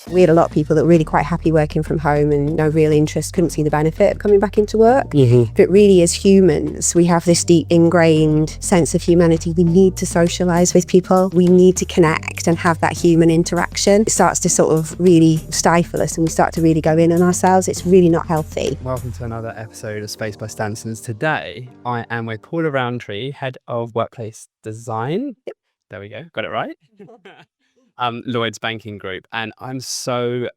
We had a lot of people that were really quite happy working from home and no real interest, couldn't see the benefit of coming back into work. But really, as humans, we have this deep ingrained sense of humanity. We need to socialise with people. We need to connect and have that human interaction. It starts to sort of really stifle us and we start to really go in on ourselves. It's really not healthy. Welcome to another episode of Space by Stansons. Today, I am with Paula Rowntree, Head of Workplace Design. Yep. There we go. Got it right. Lloyd's banking group. And I'm so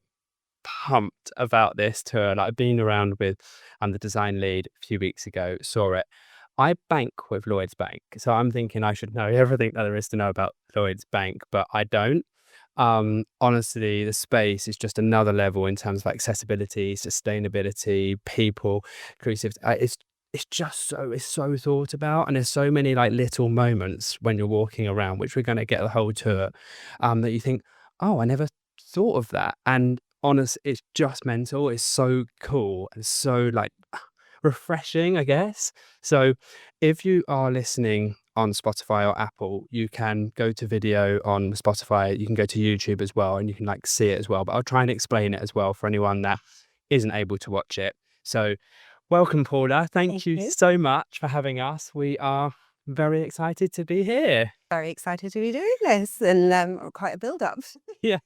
pumped about this tour. Like, I've been around with the design lead a few weeks ago, saw it. I bank with Lloyd's Bank. So I'm thinking I should know everything that there is to know about Lloyd's Bank, but I don't. Honestly, the space is just another level in terms of accessibility, sustainability, people, inclusivity. It's so thought about, and there's so many like little moments when you're walking around, which we're going to get the whole tour, that you think, oh, I never thought of that. And honest, it's just mental. It's so cool and so like refreshing, I guess. So if you are listening on Spotify or Apple, you can go to video on Spotify. You can go to YouTube as well, and you can like see it as well. But I'll try and explain it as well for anyone that isn't able to watch it. So welcome, Paula. Thank you so much for having us. We are very excited to be here. Very excited to be doing this, and quite a build-up. Yeah.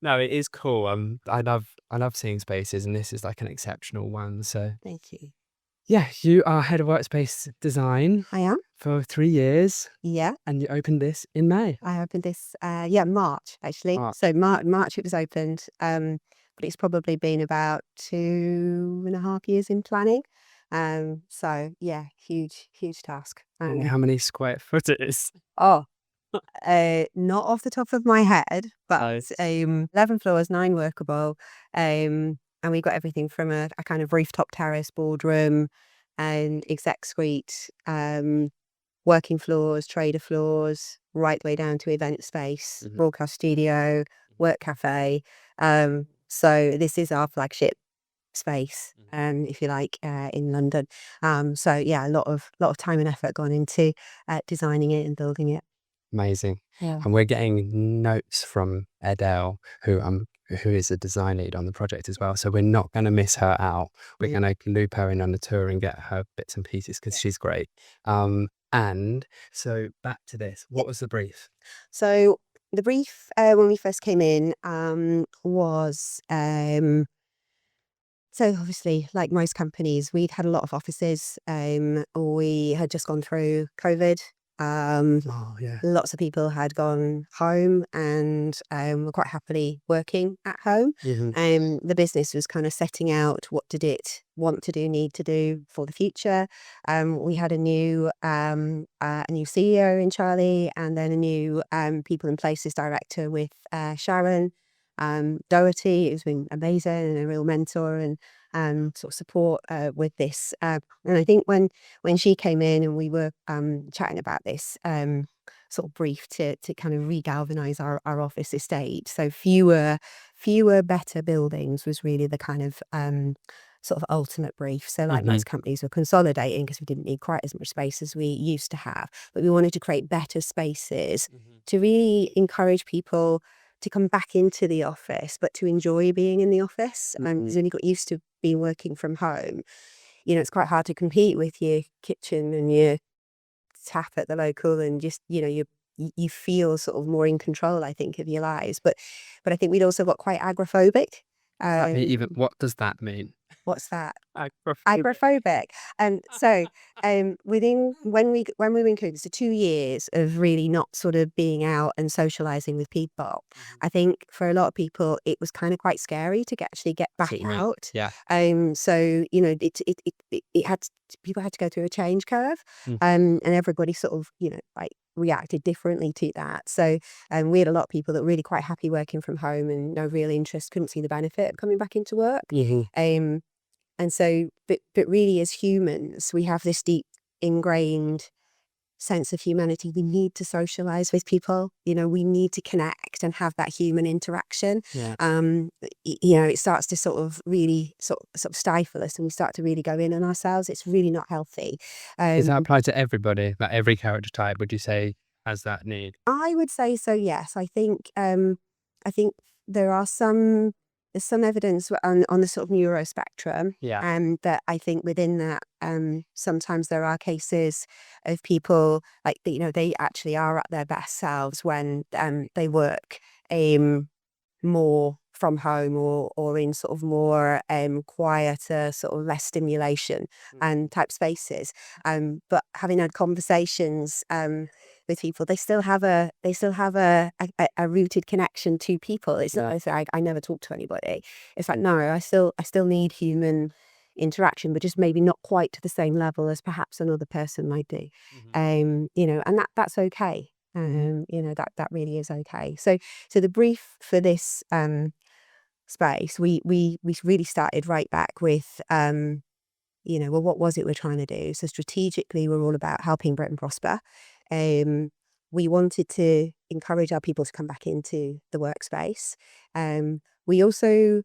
No, it is cool. I love seeing spaces, and this is like an exceptional one. So Thank you. yeah, you are Head of Workspace Design. I am. For 3 years. Yeah. And you opened this in May. I opened this, March, actually. So March it was opened, but it's probably been about 2.5 years in planning. So yeah, huge task. How many square foot it is? Oh, not off the top of my head, but 11 floors, 9 workable. And we got everything from a kind of rooftop terrace, boardroom, and exec suite, working floors, trader floors, right the way down to event space, broadcast studio, work cafe. So this is our flagship space, if you like, in London. So yeah, a lot of time and effort gone into designing it and building it. Amazing. Yeah. And we're getting notes from Adele, who is a design lead on the project as well. So we're not going to miss her out. We're going to loop her in on the tour and get her bits and pieces because she's great. And so back to this, what was the brief? So the brief when we first came in was so obviously, like most companies, we'd had a lot of offices. We had just gone through COVID. Lots of people had gone home and were quite happily working at home. The business was kind of setting out what did it want to do, need to do for the future. We had a new CEO in Charlie, and then a new people and places director with Sharon Doherty, who's been amazing and a real mentor and sort of support with this. And I think when she came in and we were chatting about this sort of brief to kind of re-galvanize our office estate. So fewer better buildings was really the kind of sort of ultimate brief. So like most companies were consolidating because we didn't need quite as much space as we used to have, but we wanted to create better spaces to really encourage people to come back into the office, but to enjoy being in the office. Because when you got used to being working from home, it's quite hard to compete with your kitchen and your tap at the local, and just you feel sort of more in control, I think, of your lives. But I think we'd also got quite agoraphobic. What does that mean? What's that? Agoraphobic. And so within when we were included, so 2 years of really not sort of being out and socializing with people, I think for a lot of people it was kind of quite scary to actually get back out. Yeah. So it had people had to go through a change curve, and everybody sort of like reacted differently to that. So we had a lot of people that were really quite happy working from home and no real interest, couldn't see the benefit of coming back into work. And so, but really, as humans, we have this deep ingrained sense of humanity. We need to socialize with people. We need to connect and have that human interaction. Yeah. It starts to sort of really sort of stifle us, and we start to really go in on ourselves. It's really not healthy. Does that apply to everybody? Like every character type, would you say, has that need? I would say so. Yes, I think there are there's some evidence on the sort of neuro spectrum. Yeah. That I think within that, sometimes there are cases of people like, they actually are at their best selves when they work more from home or in sort of more quieter, sort of less stimulation and type spaces. But having had conversations with people, they still have a rooted connection to people. It's not as I never talk to anybody. It's like, no, I still need human interaction, but just maybe not quite to the same level as perhaps another person might do. And that's okay. That really is okay. So the brief for this space, we really started right back with well, what was it we're trying to do? So strategically, we're all about helping Britain prosper. We wanted to encourage our people to come back into the workspace. We also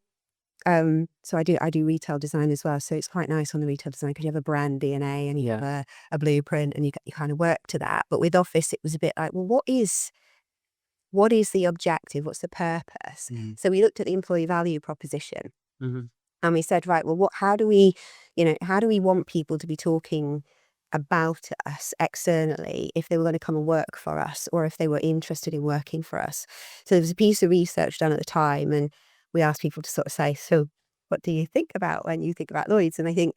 so I do retail design as well. So it's quite nice on the retail design because you have a brand DNA and you have a blueprint and you kind of work to that. But with office, it was a bit like, well, what is the objective? What's the purpose? So we looked at the employee value proposition and we said, right, well, how do we want people to be talking about us externally if they were going to come and work for us or if they were interested in working for us? So there was a piece of research done at the time and we asked people to sort of say, so what do you think about when you think about Lloyds? And I think,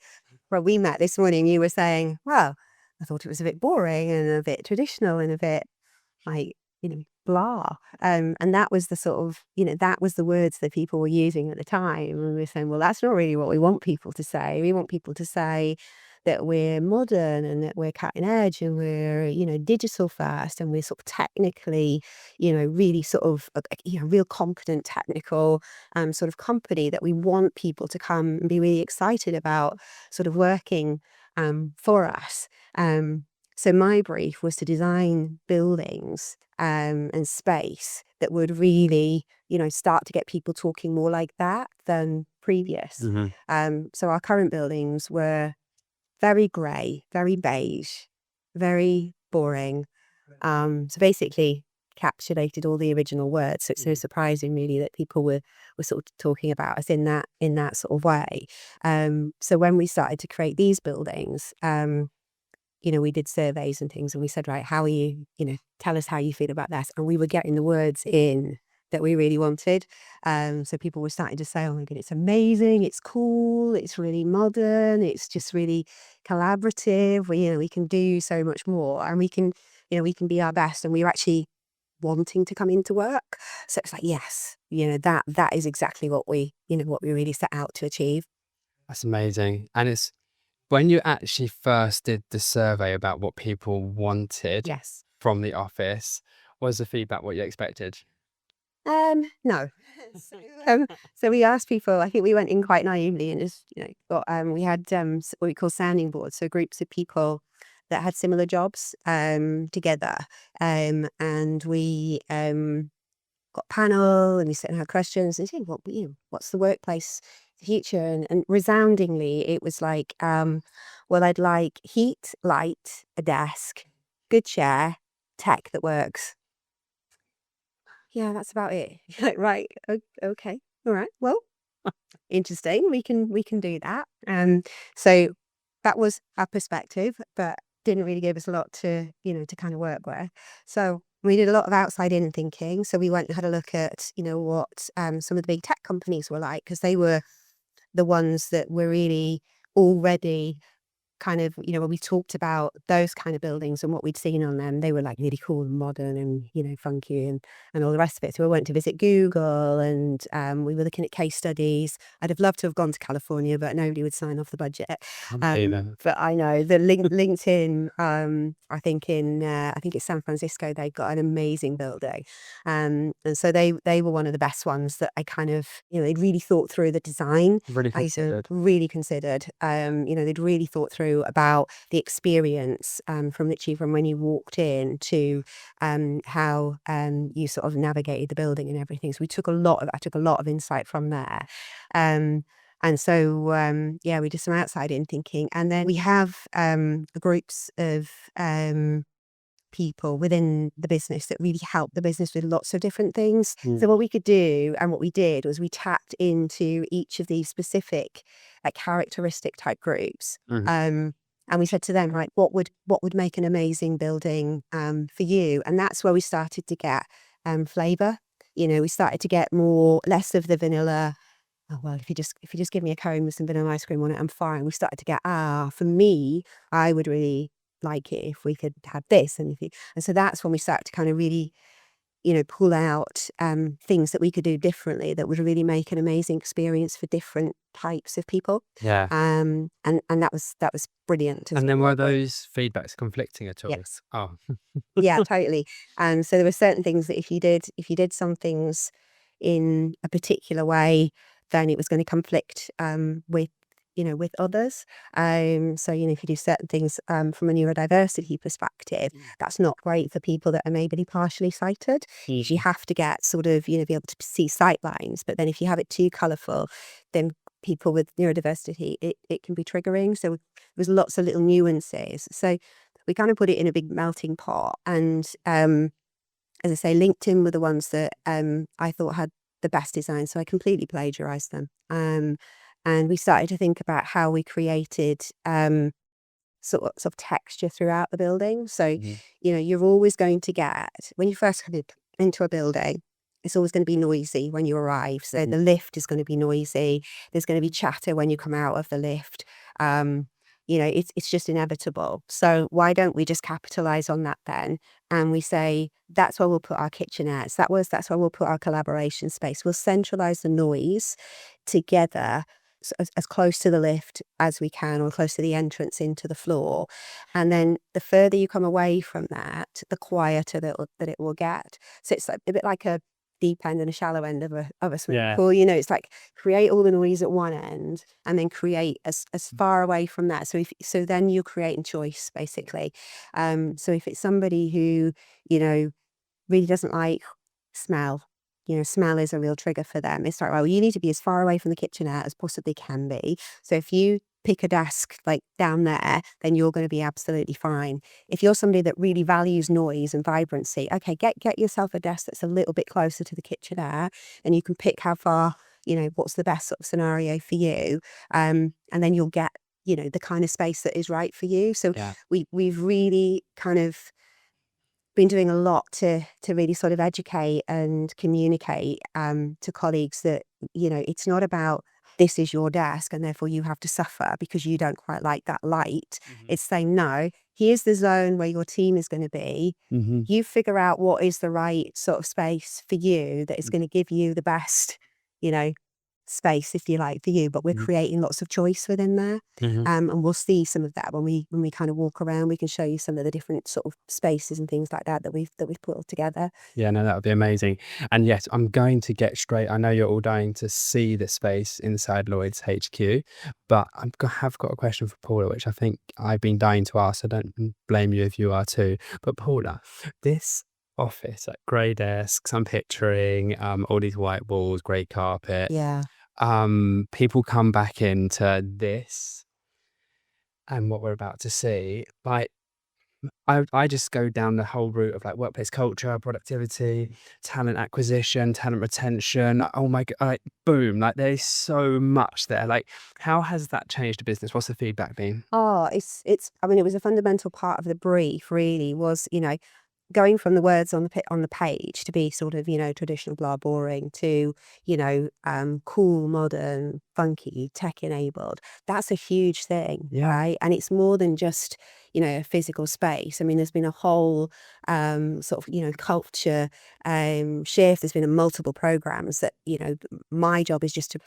well, we met this morning, you were saying, well, I thought it was a bit boring and a bit traditional and a bit like, blah. And that was the sort of, that was the words that people were using at the time. And we were saying, well, that's not really what we want people to say. We want people to say that we're modern and that we're cutting edge and we're, digital first and we're sort of technically, really sort of, real competent technical sort of company that we want people to come and be really excited about sort of working for us. So my brief was to design buildings and space that would really, start to get people talking more like that than previous. So our current buildings were very grey, very beige, very boring. So basically encapsulated all the original words. So it's so surprising really that people were sort of talking about us in that sort of way. So when we started to create these buildings, we did surveys and things and we said, right, how are you, tell us how you feel about this. And we were getting the words in that we really wanted. So people were starting to say, oh my God, it's amazing, it's cool, it's really modern, it's just really collaborative. We can do so much more and we can be our best. And we were actually wanting to come into work. So it's like, yes, that is exactly what we really set out to achieve. That's amazing. And it's when you actually first did the survey about what people wanted Yes. from the office, was the feedback what you expected? No. So we asked people, I think we went in quite naively and just, we had what we call sounding boards. So groups of people that had similar jobs together. And we got a panel and we sit and had questions and said, what's the workplace future? And resoundingly, it was like, well, I'd like heat, light, a desk, good chair, tech that works. Yeah, that's about it. Like, right, okay, all right, well, interesting. We can do that. So that was our perspective, but didn't really give us a lot to kind of work with. So we did a lot of outside in thinking. So we went and had a look at what some of the big tech companies were like, because they were the ones that were really already kind of, when we talked about those kind of buildings and what we'd seen on them, they were like really cool and modern and, funky and all the rest of it. So we went to visit Google and we were looking at case studies. I'd have loved to have gone to California, but nobody would sign off the budget. But I know the LinkedIn, I think it's San Francisco, they've got an amazing building. And so they were one of the best ones that I kind of, they'd really thought through the design. Really considered. Really considered. They'd really thought through about the experience from when you walked in to how you sort of navigated the building and everything. So I took a lot of insight from there. And so, we did some outside in thinking. And then we have groups of people within the business that really help the business with lots of different things. So what we could do, and what we did, was we tapped into each of these specific characteristic type groups. And we said to them, right, what would make an amazing building for you? And that's where we started to get flavour. We started to get less of the vanilla. Oh, well, if you just give me a cone with some vanilla ice cream on it, I'm fine. We started to get, for me, I would really like it if we could have this. And so that's when we started to kind of really, pull out things that we could do differently that would really make an amazing experience for different types of people. Yeah. And that was brilliant. And then were those feedbacks conflicting at all? Yes. Oh, Yeah, totally. So there were certain things that if you did some things in a particular way, then it was going to conflict with others. So if you do certain things from a neurodiversity perspective, that's not great for people that are maybe partially sighted. You have to get sort of be able to see sight lines. But then if you have it too colourful, then people with neurodiversity, it can be triggering. So there's lots of little nuances. So we kind of put it in a big melting pot, and as I say, LinkedIn were the ones that I thought had the best design, so I completely plagiarized them. And we started to think about how we created sort of texture throughout the building. So you're always going to get, when you first come into a building, it's always going to be noisy when you arrive. So the lift is going to be noisy. There's going to be chatter when you come out of the lift. It's just inevitable. So why don't we just capitalize on that then? And we say, that's where we'll put our kitchenettes. That's where we'll put our collaboration space. We'll centralize the noise together as close to the lift as we can, or close to the entrance into the floor. And then the further you come away from that, the quieter that it will get. So it's a bit like a deep end and a shallow end of a swimming pool. It's like create all the noise at one end and then create as far away from that. So then you're creating choice, basically. So if it's somebody who really doesn't like smell, smell is a real trigger for them. It's like, well, you need to be as far away from the kitchenette as possibly can be. So if you pick a desk like down there, then you're going to be absolutely fine. If you're somebody that really values noise and vibrancy, okay, get yourself a desk that's a little bit closer to the kitchenette, and you can pick how far, what's the best sort of scenario for you. And then you'll get, the kind of space that is right for you. So we've really kind of been doing a lot to really sort of educate and communicate to colleagues that, it's not about this is your desk and therefore you have to suffer because you don't quite like that light. It's saying, no, here's the zone where your team is going to be. You figure out what is the right sort of space for you that is going to give you the best, space, if you like, for you, but we're creating lots of choice within there. And we'll see some of that when we kind of walk around. We can show you some of the different sort of spaces and things like that we've put together. Yeah, no, that would be amazing. And yes, I'm going to get straight. I know you're all dying to see the space inside Lloyd's HQ, but have got a question for Paula, which I think I've been dying to ask. I don't blame you if you are too. But Paula, this office, like grey desks, I'm picturing all these white walls, grey carpet. Yeah. People come back into this and what we're about to see, like I just go down the whole route of like workplace culture, productivity, talent acquisition, talent retention. Oh my God, like boom, like there's so much there. Like, how has that changed the business? What's the feedback been? Oh, I mean, it was a fundamental part of the brief, really, was, going from the words on the page to be sort of, traditional, blah, boring, to, cool, modern, funky, tech enabled. That's a huge thing, right? And it's more than just, a physical space. I mean, there's been a whole sort of, culture shift. There's been multiple programs that, my job is just to,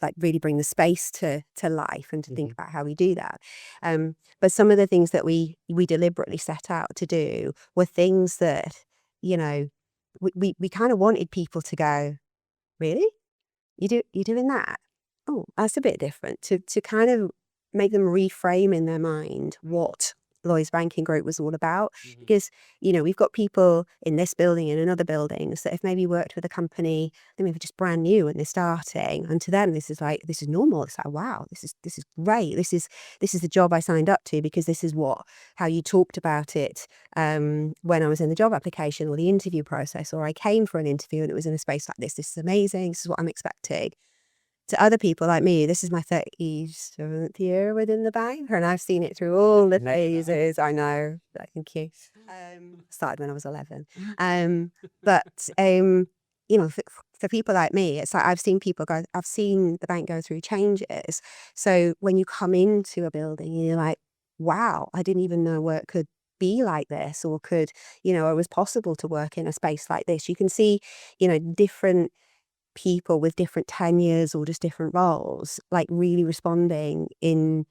like really bring the space to life and to think about how we do that. But some of the things that we deliberately set out to do were things that, we kind of wanted people to go, really? You're doing that? Oh, that's a bit different. To kind of make them reframe in their mind what Lloyds Banking Group was all about. Because, we've got people in this building and in other buildings that have maybe worked with a company, they maybe just brand new and they're starting. And to them, this is normal. It's like, wow, this is great. This is the job I signed up to because this is how you talked about it when I was in the job application or the interview process, or I came for an interview and it was in a space like this. This is amazing. This is what I'm expecting. To other people like me, this is my 37th year within the bank, and I've seen it through all the phases. I know. Thank you. Started when I was 11. But for people like me, it's like I've seen the bank go through changes. So when you come into a building, you're like, wow, I didn't even know work could be like this, or could, it was possible to work in a space like this. You can see, different people with different tenures or just different roles, like really responding in,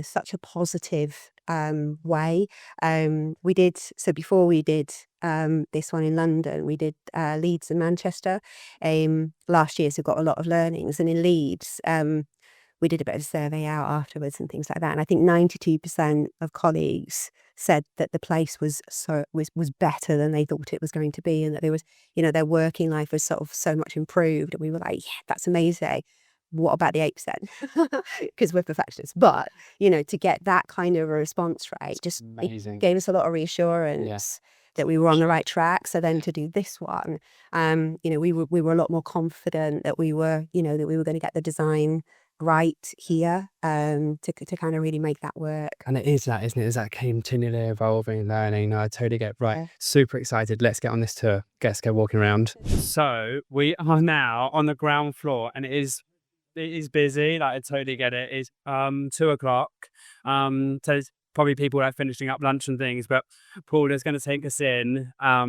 such a positive way. Before we did this one in London, we did Leeds and Manchester last year, so got a lot of learnings. And in Leeds, we did a bit of a survey out afterwards and things like that. And I think 92% of colleagues said that the place was better than they thought it was going to be, and that there was, their working life was sort of so much improved. And we were like, yeah, that's amazing. What about the 8%? Because we're perfectionists. But, to get that kind of a response rate, just it gave us a lot of reassurance that we were on the right track. So then to do this one, we were a lot more confident that we were going to get the design right here to kind of really make that work. And it is that, isn't it? It's that continually evolving learning. No, I totally get it. Right. Yeah. Super excited. Let's get on this tour. Let's go walking around. So we are now on the ground floor, and it is busy. Like, I totally get it. It's 2:00. So it's probably people are finishing up lunch and things, but Paula's going to take us in. I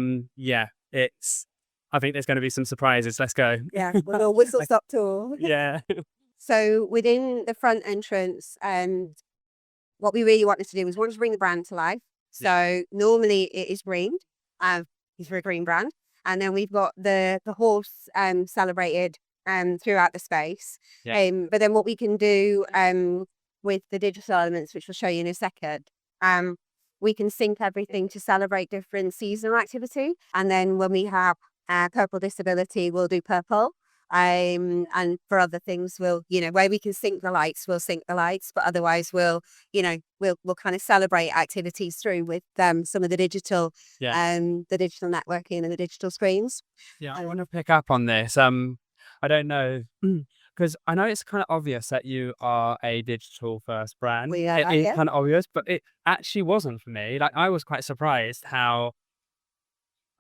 think there's going to be some surprises. Let's go. Yeah, we'll whistle stop tour. Yeah. So within the front entrance, what we really wanted to do was to bring the brand to life. So normally it is green. It's for a green brand. And then we've got the horse celebrated throughout the space. Yeah. But then what we can do with the digital elements, which we'll show you in a second, we can sync everything to celebrate different seasonal activity. And then when we have purple disability, we'll do purple. And for other things, we'll, where we can sync the lights, we'll sync the lights, but otherwise we'll kind of celebrate activities through with some of the digital, the digital networking and the digital screens. Yeah, I want to pick up on this. I don't know, because I know it's kind of obvious that you are a digital first brand. It's kind of obvious, but it actually wasn't for me. Like, I was quite surprised how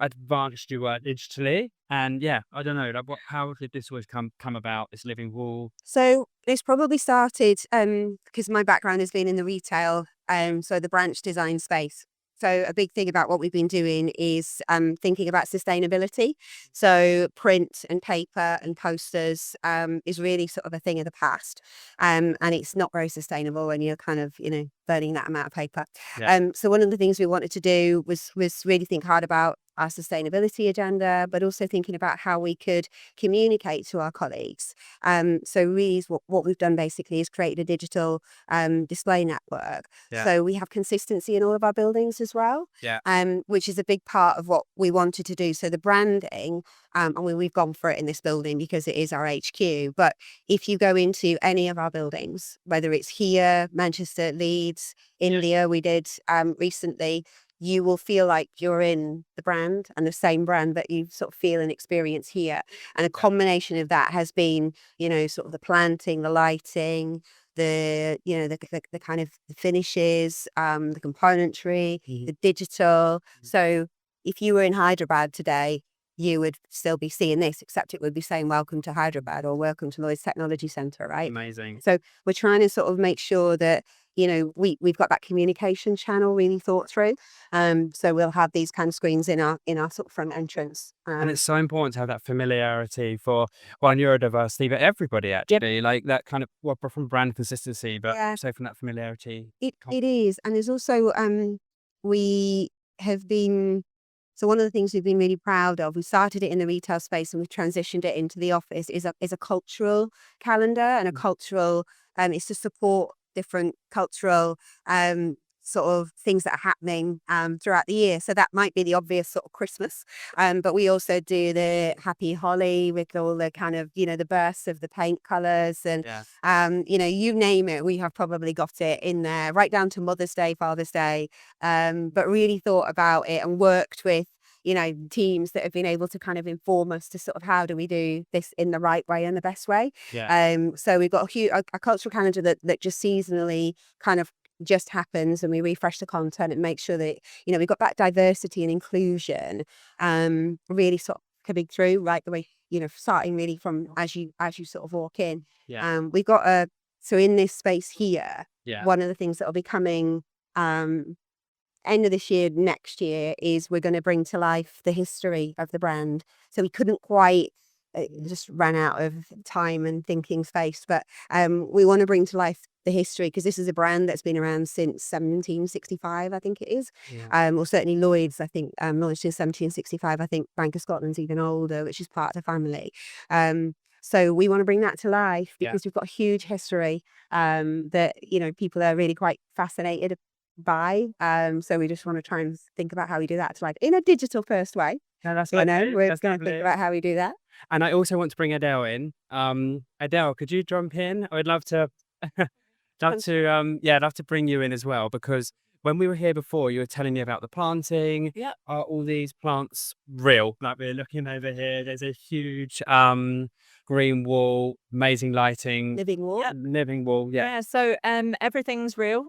advanced you were digitally. And I don't know, like, how did this always come about, this living wall? So this probably started because my background has been in the retail, so the branch design space. So a big thing about what we've been doing is thinking about sustainability. So print and paper and posters is really sort of a thing of the past. And it's not very sustainable when you're kind of, burning that amount of paper. Yeah. So one of the things we wanted to do was really think hard about our sustainability agenda, but also thinking about how we could communicate to our colleagues. So really what we've done basically is created a digital display network. Yeah. So we have consistency in all of our buildings as well, which is a big part of what we wanted to do. So the branding, we've gone for it in this building because it is our HQ. But if you go into any of our buildings, whether it's here, Manchester, Leeds, India, we did recently, you will feel like you're in the brand and the same brand that you sort of feel and experience here. And a combination of that has been, sort of the planting, the lighting, the kind of the finishes, the componentry, the digital. So if you were in Hyderabad today, you would still be seeing this, except it would be saying welcome to Hyderabad or welcome to Lloyd's Technology Centre, right? Amazing. So we're trying to sort of make sure that, we've got that communication channel really thought through. So we'll have these kind of screens in our sort of front entrance. And it's so important to have that familiarity for neurodiversity, but everybody actually, like that kind of from brand consistency, but also from that familiarity. It is. And there's also, we have been, so one of the things we've been really proud of, we started it in the retail space and we've transitioned it into the office, is a cultural calendar and a cultural, it's to support different cultural sort of things that are happening throughout the year. So that might be the obvious sort of Christmas. But we also do the Happy Holly with all the kind of, the bursts of the paint colours and, you name it, we have probably got it in there, right down to Mother's Day, Father's Day, but really thought about it and worked with teams that have been able to kind of inform us to sort of how do we do this in the right way and the best way. So we've got a cultural calendar that just seasonally kind of just happens, and we refresh the content and make sure that we've got that diversity and inclusion really sort of coming through right the way, starting really from as you sort of walk in. We've got so in this space here, one of the things that will be coming end of this year, next year, is we're going to bring to life the history of the brand. So we couldn't quite, just ran out of time and thinking space, but we want to bring to life the history, because this is a brand that's been around since 1765, I think it is. Or certainly Lloyds, I think, launched in 1765. I think Bank of Scotland's even older, which is part of the family. So we want to bring that to life because we've got a huge history that, people are really quite fascinated by. So we just want to try and think about how we do that to life in a digital first way. No, that's we're going to think about how we do that. And I also want to bring Adele in. Adele, could you jump in? I would love to love to bring you in as well, because when we were here before, you were telling me about the planting. Are all these plants real? Like, we're looking over here, there's a huge green wall, amazing lighting. Living wall. Living wall, so everything's real.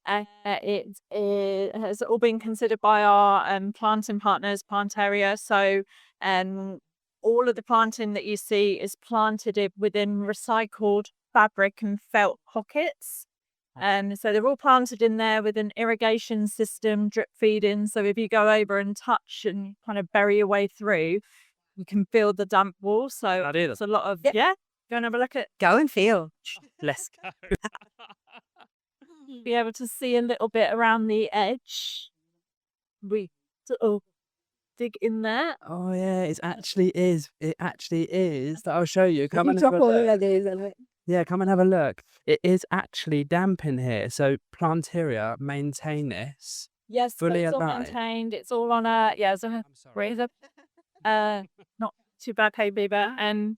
It has all been considered by our planting partners, Plant Area. So all of the planting that you see is planted within recycled fabric and felt pockets. So they're all planted in there with an irrigation system, drip feeding. So if you go over and touch and kind of bury your way through, you can feel the damp wall. So it's a lot of, go and have a look at. Go and feel. Let's go. Be able to see a little bit around the edge. We sort of dig in there. Oh yeah, it actually is. I'll show you. Come and have have a look. Come and have a look. It is actually damp in here. So Planteria maintain this. Yes, fully it's all alive. maintained. It's all on a razor. Not too bad, hey Beaver. And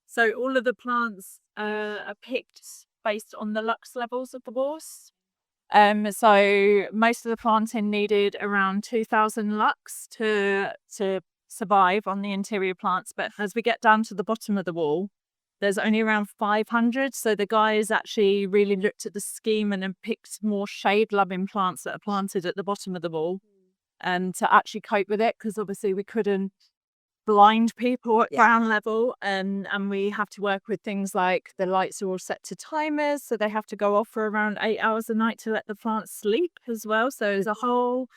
so all of the plants are picked based on the lux levels of the walls. So most of the planting needed around 2,000 lux to survive on the interior plants. But as we get down to the bottom of the wall, there's only around 500. So the guys actually really looked at the scheme and then picked more shade-loving plants that are planted at the bottom of the wall, and to actually cope with it, because obviously we couldn't blind people at ground level, and we have to work with things like the lights are all set to timers, so they have to go off for around 8 hours a night to let the plants sleep as well. So there's a whole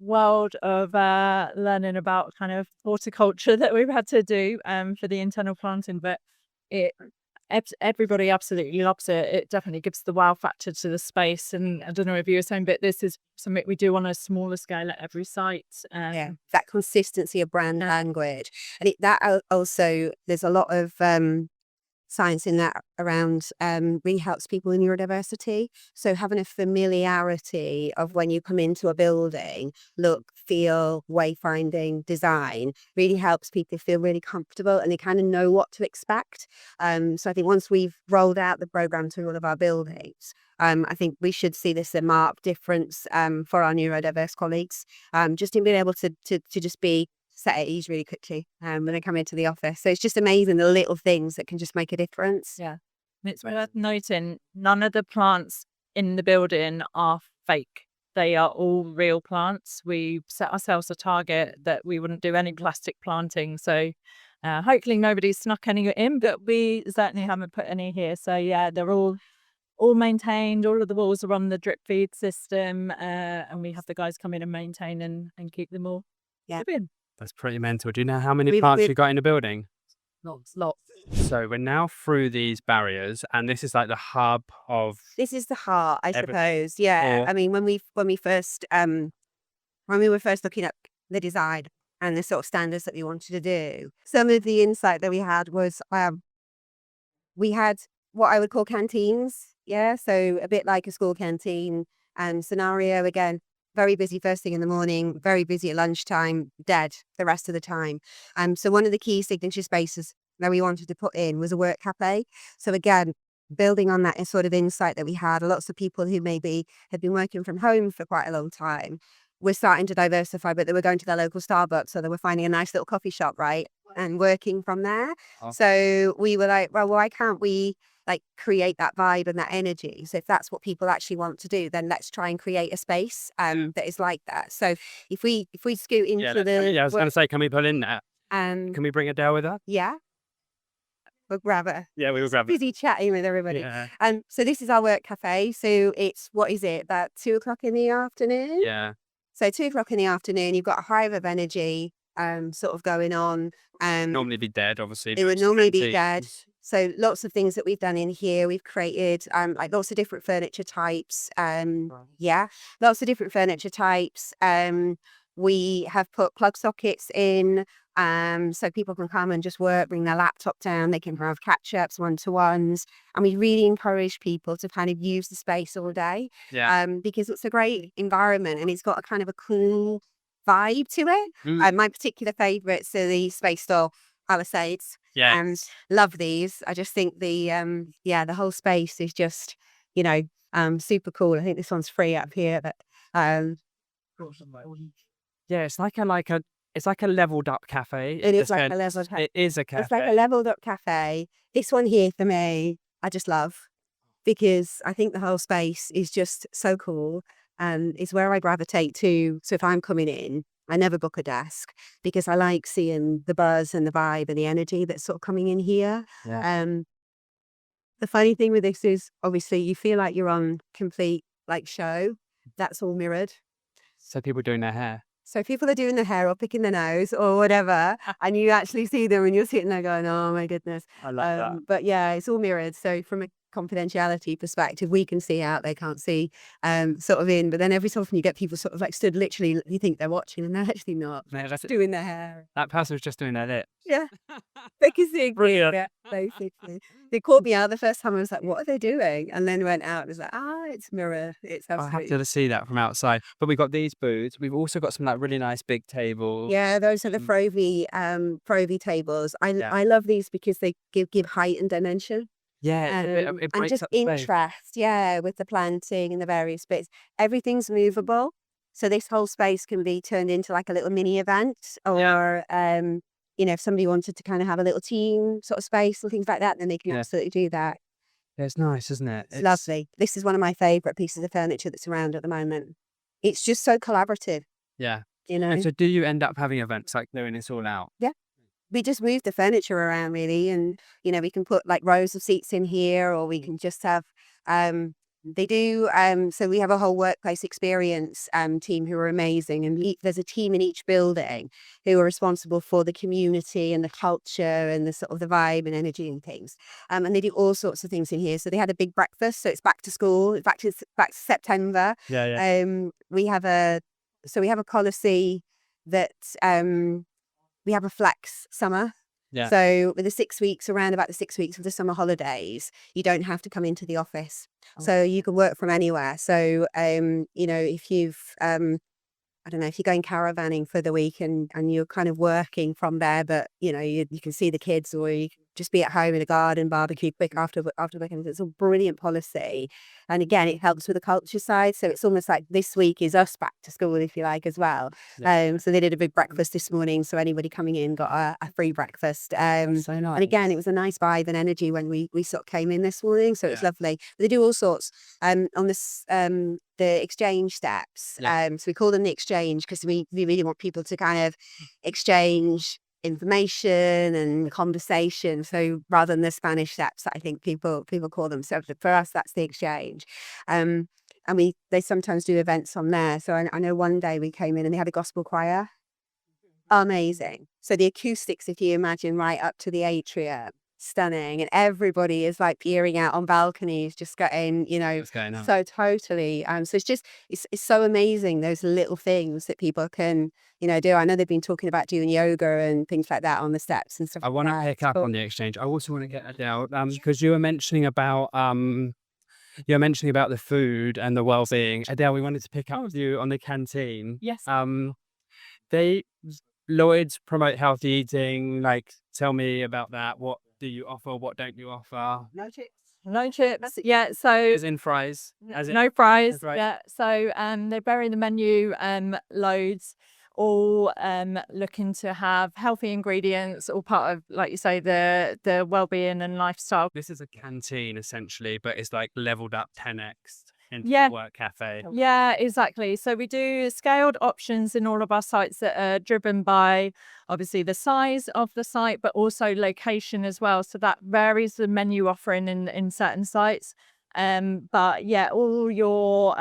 world of learning about kind of horticulture that we've had to do for the internal planting, but everybody absolutely loves it. It definitely gives the wow factor to the space. And I don't know if you were saying, but this is something we do on a smaller scale at every site. That consistency of brand language, and that also, there's a lot of science in that around really helps people in neurodiversity. So having a familiarity of when you come into a building, look, feel, wayfinding, design really helps people feel really comfortable and they kind of know what to expect. So I think once we've rolled out the program to all of our buildings, I think we should see this a marked difference for our neurodiverse colleagues, just in being able to just be set at ease really quickly when they come into the office. So it's just amazing the little things that can just make a difference. Yeah. It's worth noting, none of the plants in the building are fake. They are all real plants. We set ourselves a target that we wouldn't do any plastic planting. So hopefully nobody's snuck any in, but we certainly haven't put any here. So yeah, they're all maintained. All of the walls are on the drip feed system, and we have the guys come in and maintain and keep them all living. That's pretty mental. Do you know how many plants you got in the building? Lots. So we're now through these barriers, and this is like the hub of. This is the heart, I suppose. Yeah. I mean, when we were first looking at the design and the sort of standards that we wanted to do, some of the insight that we had was we had what I would call canteens. Yeah. So a bit like a school canteen. Scenario again, very busy first thing in the morning, very busy at lunchtime, dead the rest of the time. So one of the key signature spaces that we wanted to put in was a work cafe. So again, building on that sort of insight that we had, lots of people who maybe had been working from home for quite a long time were starting to diversify, but they were going to their local Starbucks, so they were finding a nice little coffee shop, right? And working from there. Oh. So we were like, well, why can't we like create that vibe and that energy? So if that's what people actually want to do, then let's try and create a space that is like that. So if we scoot into I was going to say, can we pull in there? Can we bring Adele with us? Yeah. We'll grab her. Yeah, we will grab it. Busy chatting with everybody. Yeah. So this is our work cafe. So it's, what is it, about 2:00 in the afternoon? Yeah. So 2:00 in the afternoon, you've got a hive of energy sort of going on. Normally be dead, obviously. It would normally be dead. So lots of things that we've done in here. We've created like lots of different furniture types. Lots of different furniture types. We have put plug sockets in, so people can come and just work, bring their laptop down. They can have catch-ups, one-to-ones. And we really encourage people to kind of use the space all day. Yeah. Because it's a great environment and it's got a kind of a cool vibe to it. My particular favourites are the Space Doll Palisades. Yeah. And love these. I just think the whole space is just, super cool. I think this one's free up here, but yeah, it's like a leveled up cafe. It is like a leveled cafe. It is a cafe. It's like a leveled up cafe. This one here for me, I just love, because I think the whole space is just so cool and it's where I gravitate to. So if I'm coming in, I never book a desk because I like seeing the buzz and the vibe and the energy that's sort of coming in here. Yeah. The funny thing with this is obviously you feel like you're on complete like show. That's all mirrored. So people doing their hair. So people are doing their hair or picking their nose or whatever, and you actually see them and you're sitting there going, oh my goodness. I love that. But yeah, it's all mirrored. So from a confidentiality perspective, we can see out, they can't see sort of in. But then every so often you get people sort of like stood literally, you think they're watching and they're actually not. Yeah, that's it. Doing their hair. That person was just doing their lips. Yeah. Because they Brilliant. yeah, basically. They caught me out the first time. I was like, what are they doing? And then went out and was like, it's mirror. It's I absolutely. have to see that from outside. But we've got these booths. We've also got some like really nice big tables. Yeah, those are the Provy tables. I love these because they give height and dimension. Yeah, it And breaks just up the space. interest, with the planting and the various bits. Everything's movable. So this whole space can be turned into like a little mini event or, if somebody wanted to kind of have a little team sort of space and things like that, then they can absolutely do that. Yeah, it's nice, isn't it? It's lovely. This is one of my favourite pieces of furniture that's around at the moment. It's just so collaborative, Yeah. you know. And so do you end up having events like doing this all out? We just move the furniture around really, and we can put like rows of seats in here, or we can just have so we have a whole workplace experience team who are amazing, and there's a team in each building who are responsible for the community and the culture and the sort of the vibe and energy and things, and they do all sorts of things in here. So they had a big breakfast, so it's back to school, it's back to September. We have a policy that we have a flex summer. Yeah. So with the 6 weeks, around about the 6 weeks of the summer holidays, you don't have to come into the office. So you can work from anywhere. So, if you've, I don't know, if you're going caravanning for the week and you're kind of working from there, but, you can see the kids, or you can just be at home in a garden, barbecue quick after working. It's a brilliant policy. And again, it helps with the culture side. So it's almost like this week is us back to school, if you like, as well. Yeah. So they did a big breakfast this morning. So anybody coming in got a free breakfast. So nice. And again, it was a nice vibe and energy when we sort of came in this morning. So it's lovely. But they do all sorts on this, the exchange steps. So we call them the exchange because we really want people to kind of exchange information and conversation. So rather than the Spanish steps that I think people call them. So for us, that's the exchange. And they sometimes do events on there. So I know one day we came in and they had a gospel choir. Amazing. So the acoustics, if you imagine, right up to the atrium, stunning, and everybody is like peering out on balconies, just getting, What's going on? so totally. So it's so amazing, those little things that people can, do. I know they've been talking about doing yoga and things like that on the steps and stuff. I want to pick up on the exchange. I also want to get Adele because you were mentioning about You're mentioning about the food and the well-being. Adele, we wanted to pick up with you on the canteen. Yes. They Lloyds promote healthy eating. Like, tell me about that. What do you offer? What don't you offer? No chips. Yeah. So As in fries? As in, no fries. that's right. Yeah. So they vary the menu loads, all looking to have healthy ingredients, all part of, like you say, the well-being and lifestyle. This is a canteen essentially, but it's like leveled up 10x into Yeah. a work cafe. Yeah, exactly. So we do scaled options in all of our sites that are driven by obviously the size of the site, but also location as well. So that varies the menu offering in certain sites. But yeah, all your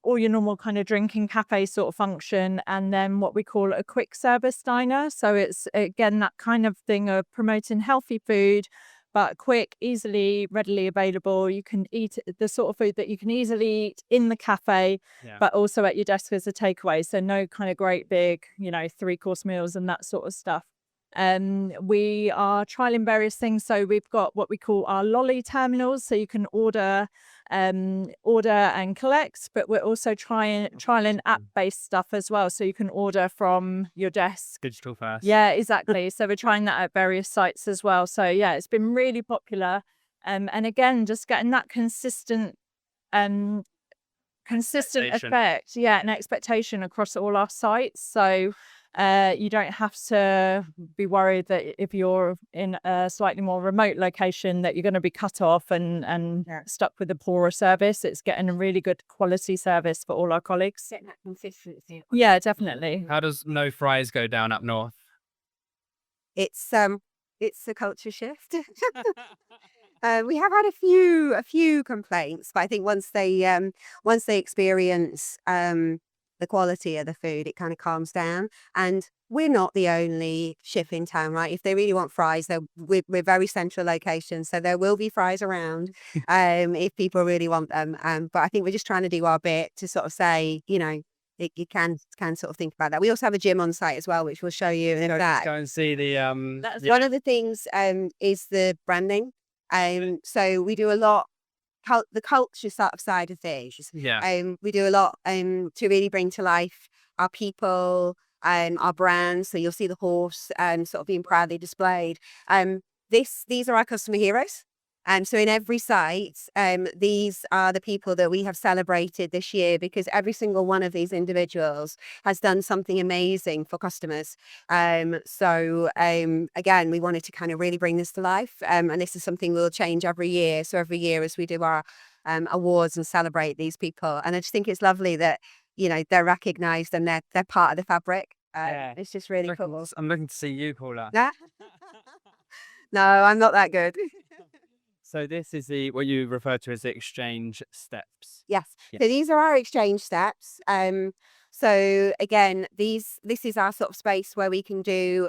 normal kind of drinking cafe sort of function, and then what we call a quick service diner. So it's again that kind of thing of promoting healthy food, but quick, easily, readily available. You can eat the sort of food that you can easily eat in the cafe, but also at your desk as a takeaway. So no kind of great big, 3-course meals and that sort of stuff. We are trialing various things. So we've got what we call our lolly terminals. So you can order and collect, but we're also trialing app-based stuff as well. So you can order from your desk. Digital first. Yeah, exactly. So we're trying that at various sites as well. So yeah, it's been really popular. And again, just getting that consistent effect, and expectation across all our sites. So you don't have to be worried that if you're in a slightly more remote location that you're going to be cut off and stuck with a poorer service. It's getting a really good quality service for all our colleagues. Getting that consistency. Yeah, definitely. How does no fries go down up north? It's a culture shift. We have had a few complaints, but I think once they experience the quality of the food, it kind of calms down. And we're not the only chef in town, right? If they really want fries, we're very central location, so there will be fries around if people really want them. But I think we're just trying to do our bit to sort of say, you can sort of think about that. We also have a gym on site as well, which we'll show you in a sec. Go and see the One of the things is the branding. So we do a lot. The culture sort of side of things. We do a lot to really bring to life our people and our brands. So you'll see the horse sort of being proudly displayed. These are our customer heroes. So in every site, these are the people that we have celebrated this year, because every single one of these individuals has done something amazing for customers. So again, we wanted to kind of really bring this to life. And this is something we'll change every year. So every year as we do our awards and celebrate these people. And I just think it's lovely that, they're recognized and they're part of the fabric. It's just really cool. I'm looking to see you, Paula. No, I'm not that good. So this is what you refer to as the exchange steps. Yes. So these are our exchange steps. So again, this is our sort of space where we can do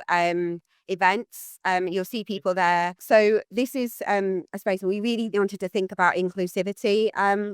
events. You'll see people there. So this is a space where we really wanted to think about inclusivity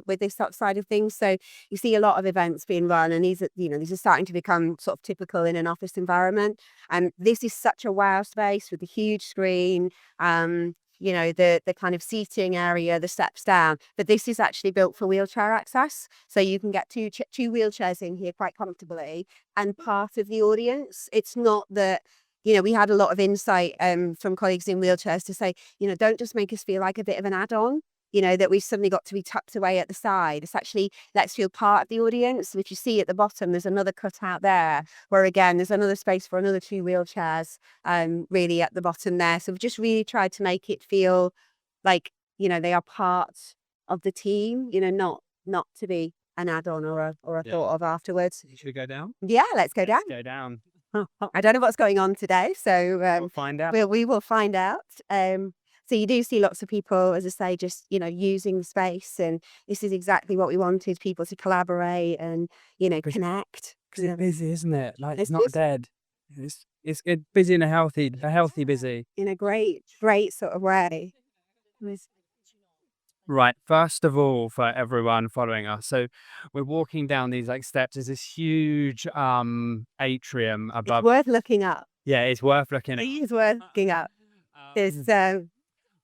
with this sort of side of things. So you see a lot of events being run, and these are starting to become sort of typical in an office environment. And this is such a wow space with a huge screen. The kind of seating area, the steps down. But this is actually built for wheelchair access. So you can get two wheelchairs in here quite comfortably and part of the audience. It's not that, we had a lot of insight from colleagues in wheelchairs to say, don't just make us feel like a bit of an add-on, that we've suddenly got to be tucked away at the side. It's actually, let's feel part of the audience. Which you see at the bottom, there's another cutout there where again, there's another space for another 2 wheelchairs really at the bottom there. So we've just really tried to make it feel like, they are part of the team, not to be an add-on or a thought of afterwards. Should we go down? Yeah, let's go down. Go down. I don't know what's going on today, so We'll find out. we will find out. So you do see lots of people, as I say, just, using the space. And this is exactly what we wanted, people to collaborate and, connect. Because it's busy, isn't it? Like, it's It's not busy. dead. It's busy in a healthy busy. In a great sort of way. Right. First of all, for everyone following us, so we're walking down these steps. There's this huge atrium above. It's worth looking up. Yeah, it's worth looking at. It is worth looking up. There's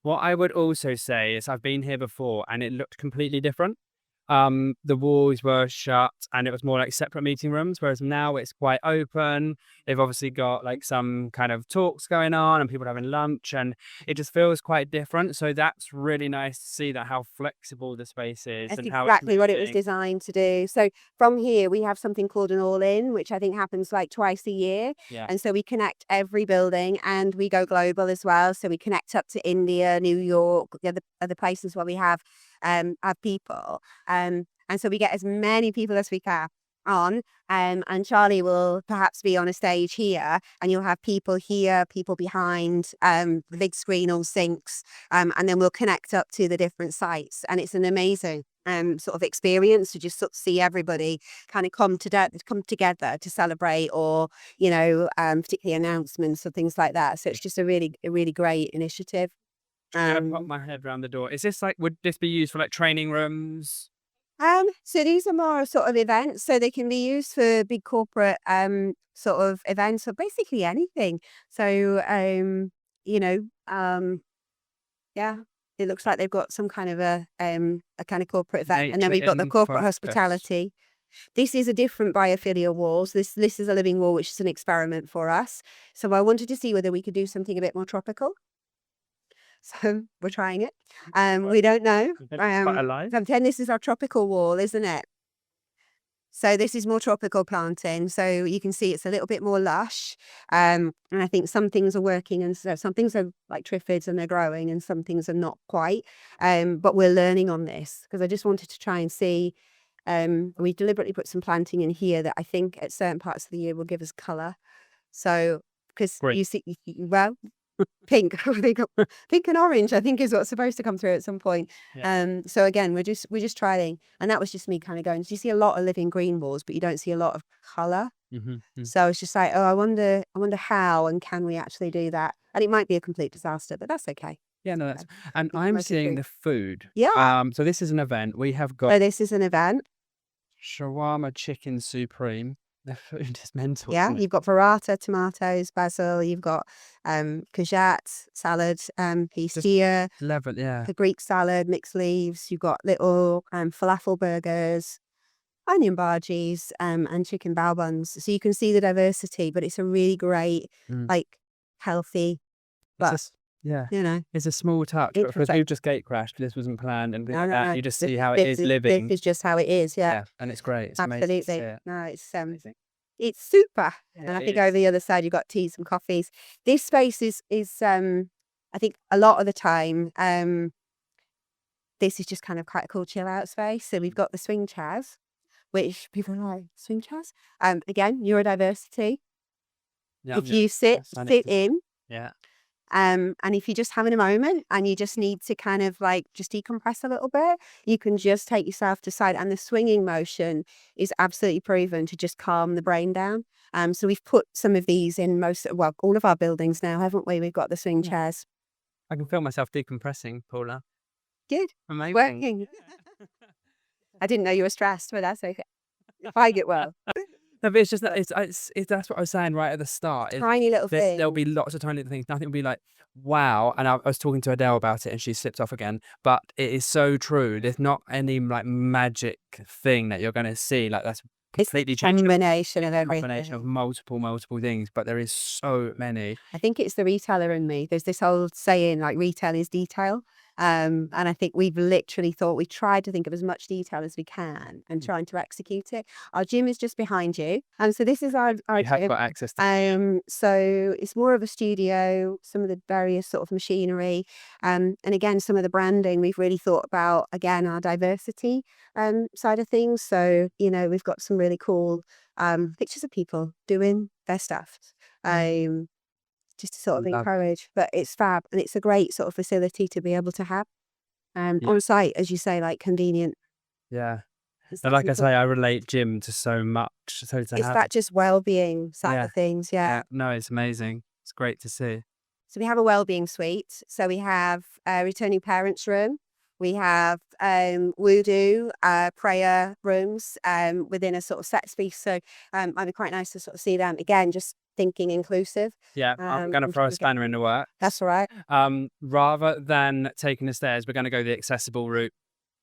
What I would also say is I've been here before and it looked completely different. The walls were shut and it was more like separate meeting rooms, whereas now it's quite open. They've obviously got like some kind of talks going on and people having lunch, and it just feels quite different. So that's really nice to see that how flexible the space is That's and how it's exactly what it was moving. designed to do. So from here, we have something called an all-in, which I think happens like twice a year. Yeah. And so we connect every building and we go global as well. So we connect up to India, New York, the other places where we have people. And so we get as many people as we can on. And Charlie will perhaps be on a stage here, and you'll have people here, people behind, the big screen all syncs, and then we'll connect up to the different sites. And it's an amazing sort of experience to just sort of see everybody kind of come together to celebrate, or particularly announcements or things like that. So it's just a really great initiative. I pop my head around the door. Is this like, would this be used for like training rooms? So these are more sort of events, so they can be used for big corporate sort of events, or basically anything. So yeah, it looks like they've got some kind of a kind of corporate event, and then we've got the Nature in corporate focus. hospitality. This is a different biophilia walls. This is a living wall, which is an experiment for us. So I wanted to see whether we could do something a bit more tropical. So we're trying it. We don't know. Quite alive. So I'm saying this is our tropical wall, isn't it? So this is more tropical planting. So you can see it's a little bit more lush. And I think some things are working, and so some things are like triffids and they're growing, and some things are not quite. But we're learning on this because I just wanted to try and see. We deliberately put some planting in here that I think at certain parts of the year will give us colour. So because Great. you see, well, pink, pink and orange, I think is what's supposed to come through at some point. Yeah. So again, we're just trialing, and that was just me kind of going. So you see a lot of living green walls, but you don't see a lot of colour. So it's just like, oh, I wonder how and can we actually do that? And it might be a complete disaster, but that's okay. Yeah, no, that's, and Keep I'm most of seeing it. the food. Yeah. So this is an event. We have So got this is an event. shawarma chicken supreme. The food is mental. Yeah, isn't it? you've got burrata, tomatoes, basil. You've got courgette salad, pistia, Level, yeah. the Greek salad, mixed leaves. You've got little falafel burgers, onion bhajis, and chicken bao buns. So you can see the diversity, but it's a really great, like, healthy, but It's yeah, you know, it's a small touch. But because interesting. we've just gate crashed, this wasn't planned, and things like that, you just see how it This is living. This is just how it is. Yeah, Yeah, and it's great. It's amazing to see absolutely. it. No, Amazing. it's super. Yeah, And I it think is. over the other side you've got teas and coffees. This space is I think a lot of the time this is just kind of quite a cool chill out space. So we've got the swing chairs, which people are like, swing chairs. Again, neurodiversity. Yeah, If you sit in, yeah, and if you're just having a moment and you just need to kind of like just decompress a little bit, you can just take yourself to side. And the swinging motion is absolutely proven to just calm the brain down. So we've put some of these in all of our buildings now, haven't we? We've got the swing chairs. I can feel myself decompressing, Paula. Good. Amazing. Working. I didn't know you were stressed, but that's okay. I get well. No, but it's just that it's that's what I was saying right at the start. Tiny little thing. There'll be lots of tiny little things. Nothing will be like, wow. And I was talking to Adele about it, and she slipped off again. But it is so true. There's not any like magic thing that you're going to see. Like that's completely changed. Combination of everything. Combination of multiple things, but there is so many. I think it's the retailer in me. There's this old saying like retail is detail. And I think we've literally we tried to think of as much detail as we can and trying to execute it. Our gym is just behind you. So this is our You have gym. got access to So it's more of a studio, some of the various sort of machinery. And again, some of the branding we've really thought about, again, our diversity side of things. So, we've got some really cool pictures of people doing their stuff. Just to sort of encourage, but it's fab, and it's a great sort of facility to be able to have on site, as you say, like convenient. Yeah. And like I say, I relate gym to so much. So to It's have that just well-being side of things, yeah. no, it's amazing. It's great to see. So we have a well-being suite. So we have a returning parents room. We have voodoo prayer rooms within a sort of set space. So it'd be quite nice to sort of see them again, just thinking inclusive. Yeah, I'm going to and throw a we get- spanner in the works. That's all right. Rather than taking the stairs, we're going to go the accessible route.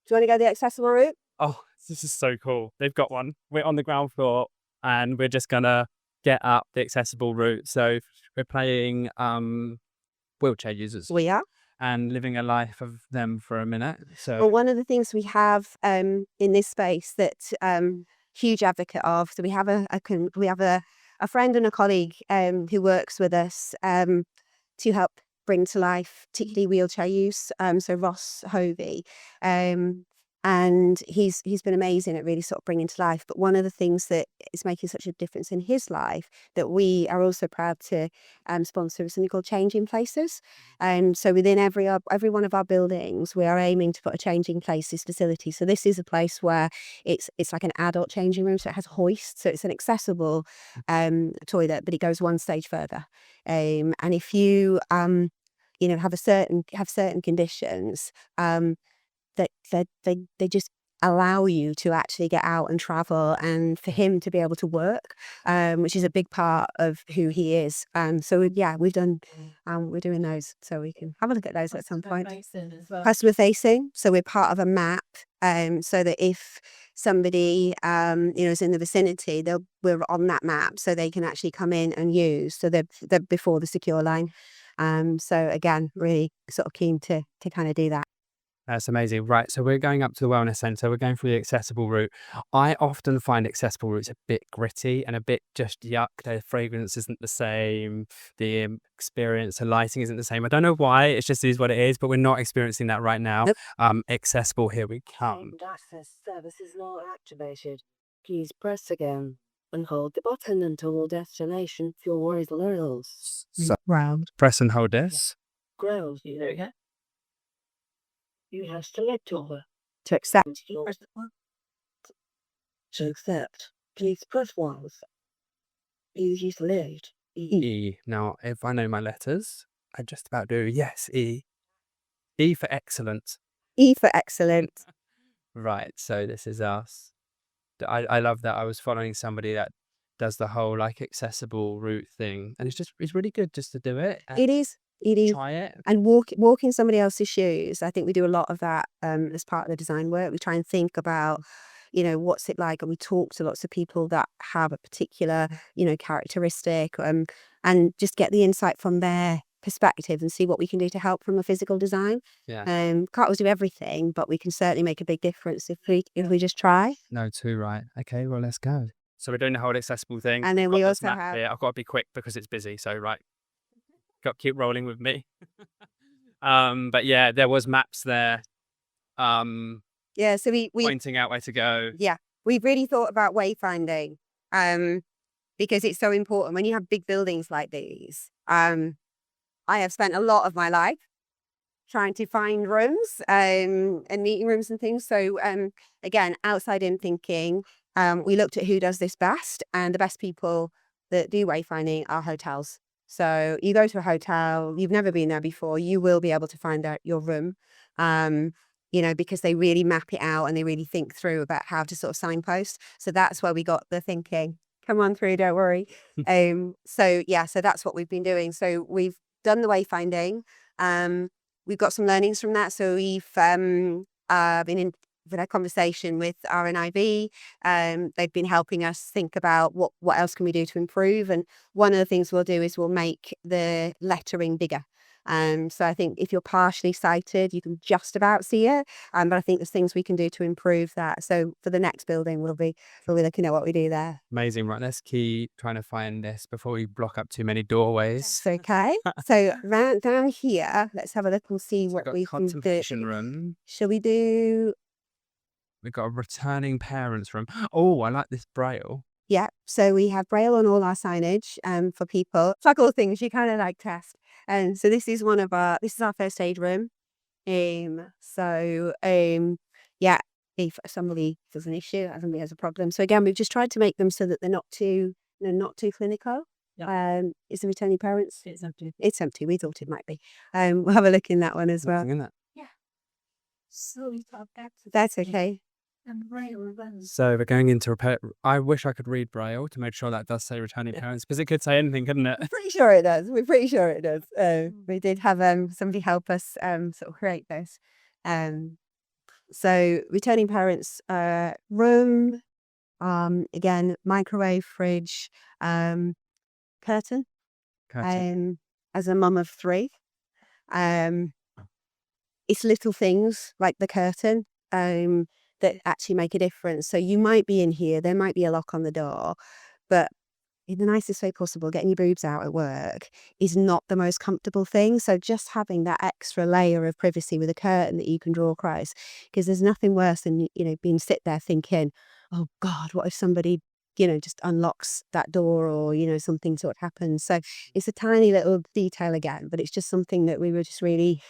Do you want to go the accessible route? Oh, this is so cool. They've got one. We're on the ground floor and we're just going to get up the accessible route. So we're playing wheelchair users We are. and living a life of them for a minute. So Well, one of the things we have in this space that huge advocate of. So we have a friend and a colleague who works with us to help bring to life, particularly wheelchair use. So Ross Hovey. And he's been amazing at really sort of bringing to life. But one of the things that is making such a difference in his life that we are also proud to sponsor is something called Changing Places. So within every one of our buildings, we are aiming to put a Changing Places facility. So this is a place where it's like an adult changing room. So it has hoists. So it's an accessible toilet, but it goes one stage further. And if you have certain conditions, that they just allow you to actually get out and travel, and for him to be able to work, which is a big part of who he is. So yeah, we're doing those, so we can have a look at those at some point. Customer facing, so we're part of a map, so that if somebody is in the vicinity, we're on that map, so they can actually come in and use. So they're before the secure line. So again, really sort of keen to kind of do that. That's amazing. Right. So we're going up to the wellness centre. We're going through the accessible route. I often find accessible routes a bit gritty and a bit just yuck. The fragrance isn't the same. The experience, the lighting isn't the same. I don't know why. It just is what it is, but we're not experiencing that right now. Nope. Accessible, here we come. Access service is not activated. Please press again and hold the button until destination fuel is levels. So Round. press and hold this. Ground. There we go. You have select over. To accept. To accept, please press 1. Please use select. E. Now, if I know my letters, I just about do. Yes, E. E for excellent. E for excellent. Right. So this is us. I love that. I was following somebody that does the whole like accessible route thing, and it's really good just to do it. It is. Try it. And walk in somebody else's shoes. I think we do a lot of that as part of the design work. We try and think about, what's it like, and we talk to lots of people that have a particular, characteristic, and just get the insight from their perspective and see what we can do to help from a physical design. Yeah. Can't always do everything, but we can certainly make a big difference if we just try. No, too right. Okay, well, let's go. So we're doing the whole accessible thing. And then Got we this also map have. here. I've got to be quick because it's busy. So right, got to keep rolling with me. But yeah, there was maps there. Yeah, so we Pointing out where to go. Yeah, we've really thought about wayfinding, because it's so important when you have big buildings like these. I have spent a lot of my life trying to find rooms and meeting rooms and things. So again, outside in thinking, we looked at who does this best, and the best people that do wayfinding are hotels. So you go to a hotel, you've never been there before, you will be able to find out your room, because they really map it out and they really think through about how to sort of signpost. So that's where we got the thinking. Come on through, don't worry. So that's what we've been doing. So we've done the wayfinding. We've got some learnings from that. So we've been in with a conversation with RNIB. They've been helping us think about what else can we do to improve. And one of the things we'll do is we'll make the lettering bigger. So I think if you're partially sighted, you can just about see it. But I think there's things we can do to improve that. So for the next building, we'll be looking at what we do there. Amazing. Right, let's keep trying to find this before we block up too many doorways. That's okay. So right down here, let's have a look and see what we can do. Contemplation room. Shall we do? We've got a returning parents room. Oh, I like this braille. Yeah, so we have braille on all our signage for people. It's like all things you kind of like test. And so this is this is our first aid room. If somebody has an issue, if somebody has a problem. So again, we've just tried to make them so that they're not too clinical. Yeah. Is the returning parents? It's empty. It's empty. We thought it might be. We'll have a look in that one as well. Nothing in that. So that's okay. So we're going into repair. I wish I could read Braille to make sure that does say returning parents, because it could say anything, couldn't it? Pretty sure it does. We're pretty sure it does. We did have somebody help us sort of create this. So returning parents room, again, microwave, fridge, curtain. As a mum of 3, it's little things like the curtain that actually make a difference. So you might be in here, there might be a lock on the door, but in the nicest way possible, getting your boobs out at work is not the most comfortable thing. So just having that extra layer of privacy with a curtain that you can draw across, because there's nothing worse than, being sit there thinking, oh God, what if somebody, just unlocks that door, or, something sort of happens. So it's a tiny little detail again, but it's just something that we were just really,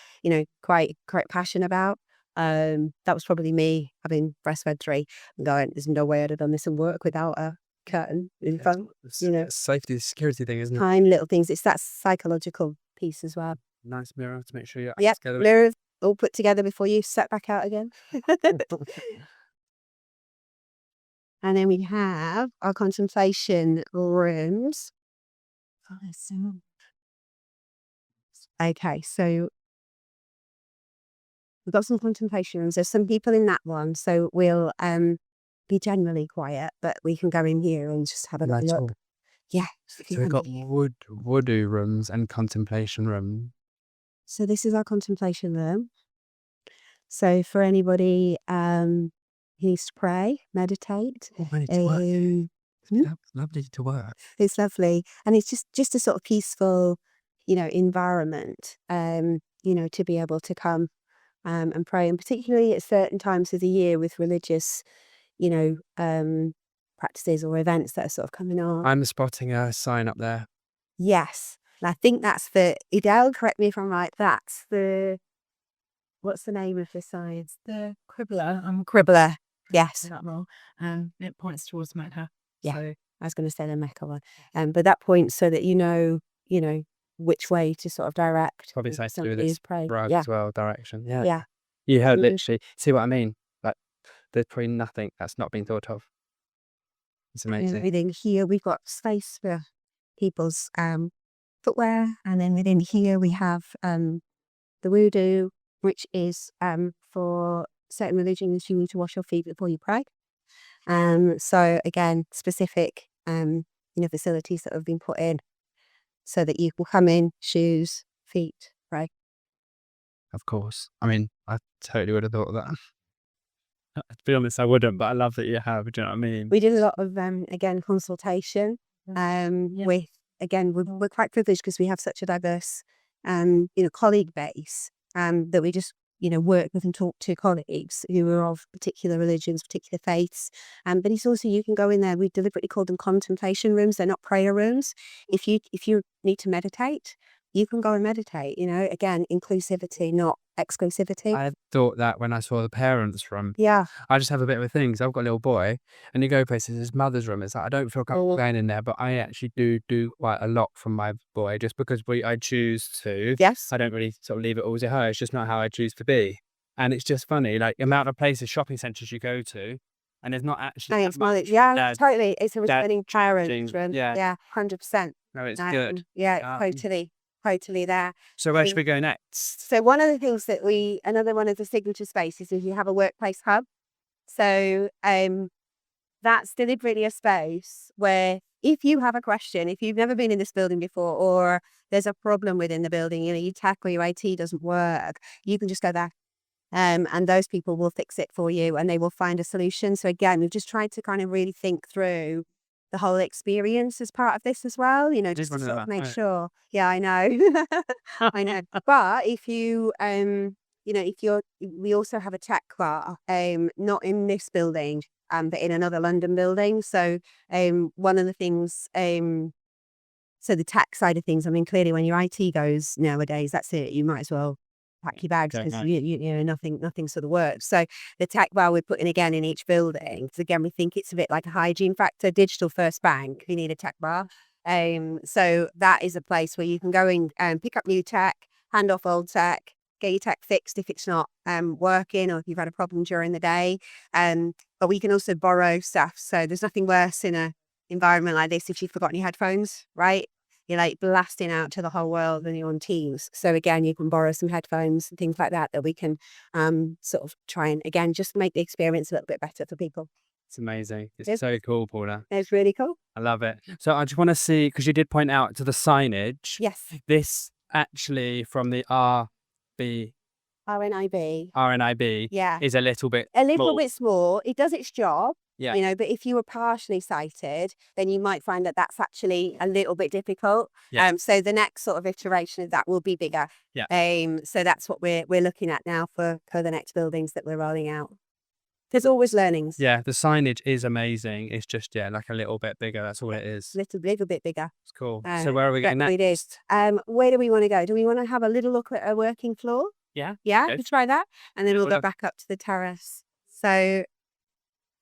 quite passionate about. That was probably me having breastfed 3 and going, there's no way I'd have done this in work without a curtain in front. It's safety, security thing, isn't it? Tiny little things. It's that psychological piece as well. Nice mirror to make sure you're Yep, together. mirrors all put together before you set back out again. And then we have our contemplation rooms. Okay, so we've got some contemplation rooms. There's some people in that one, so we'll be generally quiet, but we can go in here and just have a look. Yeah. So we've got voodoo rooms and contemplation room. So this is our contemplation room. So for anybody who needs to pray, meditate. It's lovely to work. It's lovely. And it's just a sort of peaceful, environment, to be able to come and pray. And particularly at certain times of the year with religious, practices or events that are sort of coming on. I'm spotting a sign up there. Yes. And I think that's the, Idel, correct me if I'm right, that's the, what's the name of the sign? The quibbler. Quibbler. Yes. That role. It points towards Mecca. Yeah. So, I was going to say the Mecca one. But that points so that you know which way to sort of direct. Probably safe to do somebody this is praying. rug as well, direction. Yeah. Yeah. You have Mhm. literally, see what I mean? Like, there's probably nothing that's not been thought of. It's And amazing. within here, we've got space for people's footwear. And then within here, we have the wudu, which is for certain religions, you need to wash your feet before you pray. So again, specific facilities that have been put in so that you can come in, shoes, feet, pray. Of course. I mean, I totally would have thought of that. To be honest, I wouldn't, but I love that you have. Do you know what I mean? We did a lot of again consultation. With again, we're quite privileged because we have such a diverse colleague base that we just work with and talk to colleagues who are of particular religions, particular faiths. But it's also, you can go in there. We deliberately call them contemplation rooms. They're not prayer rooms. If you need to meditate, you can go and meditate. Again, inclusivity, not exclusivity. I thought that when I saw the parents' room. Yeah. I just have a bit of a thing, because I've got a little boy, and you go places, his mother's room. It's like, I don't feel comfortable going in there, but I actually do quite a lot from my boy, just because I choose to. Yes. I don't really sort of leave it all to her. It's just not how I choose to be. And it's just funny, like the amount of places, shopping centres you go to, and there's not actually. Thanks, Molly. Yeah, Dad- totally. It's a returning parent Jeans, room. yeah. Yeah, 100%. No, it's good. Yeah, totally there. So where should we go next? So one of the things that another one of the signature spaces is you have a workplace hub. So that's deliberately a space where if you have a question, if you've never been in this building before, or there's a problem within the building, your tech or your IT doesn't work, you can just go there. And those people will fix it for you and they will find a solution. So again, we've just tried to kind of really think through the whole experience as part of this as well, just to sort of make sure. Yeah, I know. I know. But if you, we also have a tech bar, not in this building, but in another London building. So one of the things, so the tech side of things, I mean, clearly when your IT goes nowadays, that's it. You might as well pack your bags because nothing sort of works. So the tech bar we're putting again in each building, because again we think it's a bit like a hygiene factor. Digital first bank, you need a tech bar. So that is a place where you can go in and pick up new tech, hand off old tech, get your tech fixed if it's not working or if you've had a problem during the day. But we can also borrow stuff. So there's nothing worse in a environment like this if you've forgotten your headphones, right? You're like blasting out to the whole world and you're on Teams. So again, you can borrow some headphones and things like that we can sort of try and, again, just make the experience a little bit better for people. It's amazing. It's Yes. so cool, Paula. It's really cool. I love it. So I just want to see, because you did point out to the signage, Yes. this actually from the RNIB RNIB. Yeah. is a little bit bit small. It does its job. Yeah. You know, but if you were partially sighted, then you might find that that's actually a little bit difficult. Yeah. So the next sort of iteration of that will be bigger. Yeah. So that's what we're looking at now for the next buildings that we're rolling out. There's always learnings. Yeah, the signage is amazing. It's just, like a little bit bigger. That's all it is. Little bit bigger. It's cool. So where are we going It is. next? Where do we want to go? Do we want to have a little look at a working floor? Yeah. Yeah, Good. let's try that. And then we'll Sort go of. back up to the terrace. So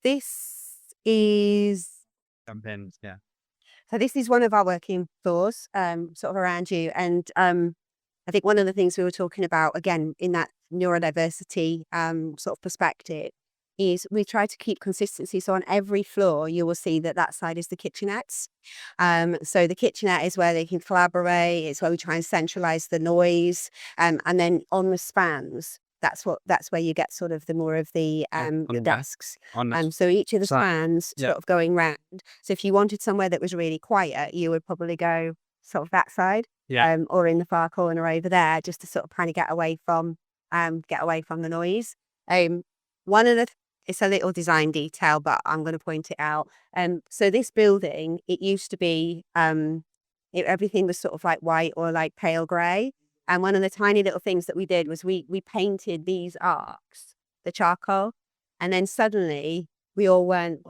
this is Jump in. Yeah. So this is one of our working floors, sort of around you. And I think one of the things we were talking about, again, in that neurodiversity sort of perspective, is we try to keep consistency. So on every floor, you will see that side is the kitchenettes. So the kitchenette is where they can collaborate. It's where we try and centralize the noise. And then on the spans, that's where you get sort of the more of the desks. So each of the spans sort of going round. So if you wanted somewhere that was really quiet, you would probably go sort of that side, or in the far corner over there, just to sort of kind of get away from the noise. It's a little design detail, but I'm going to point it out. So this building, it used to be everything was sort of like white or like pale grey. And one of the tiny little things that we did was we painted these arcs, the charcoal, and then suddenly we all went,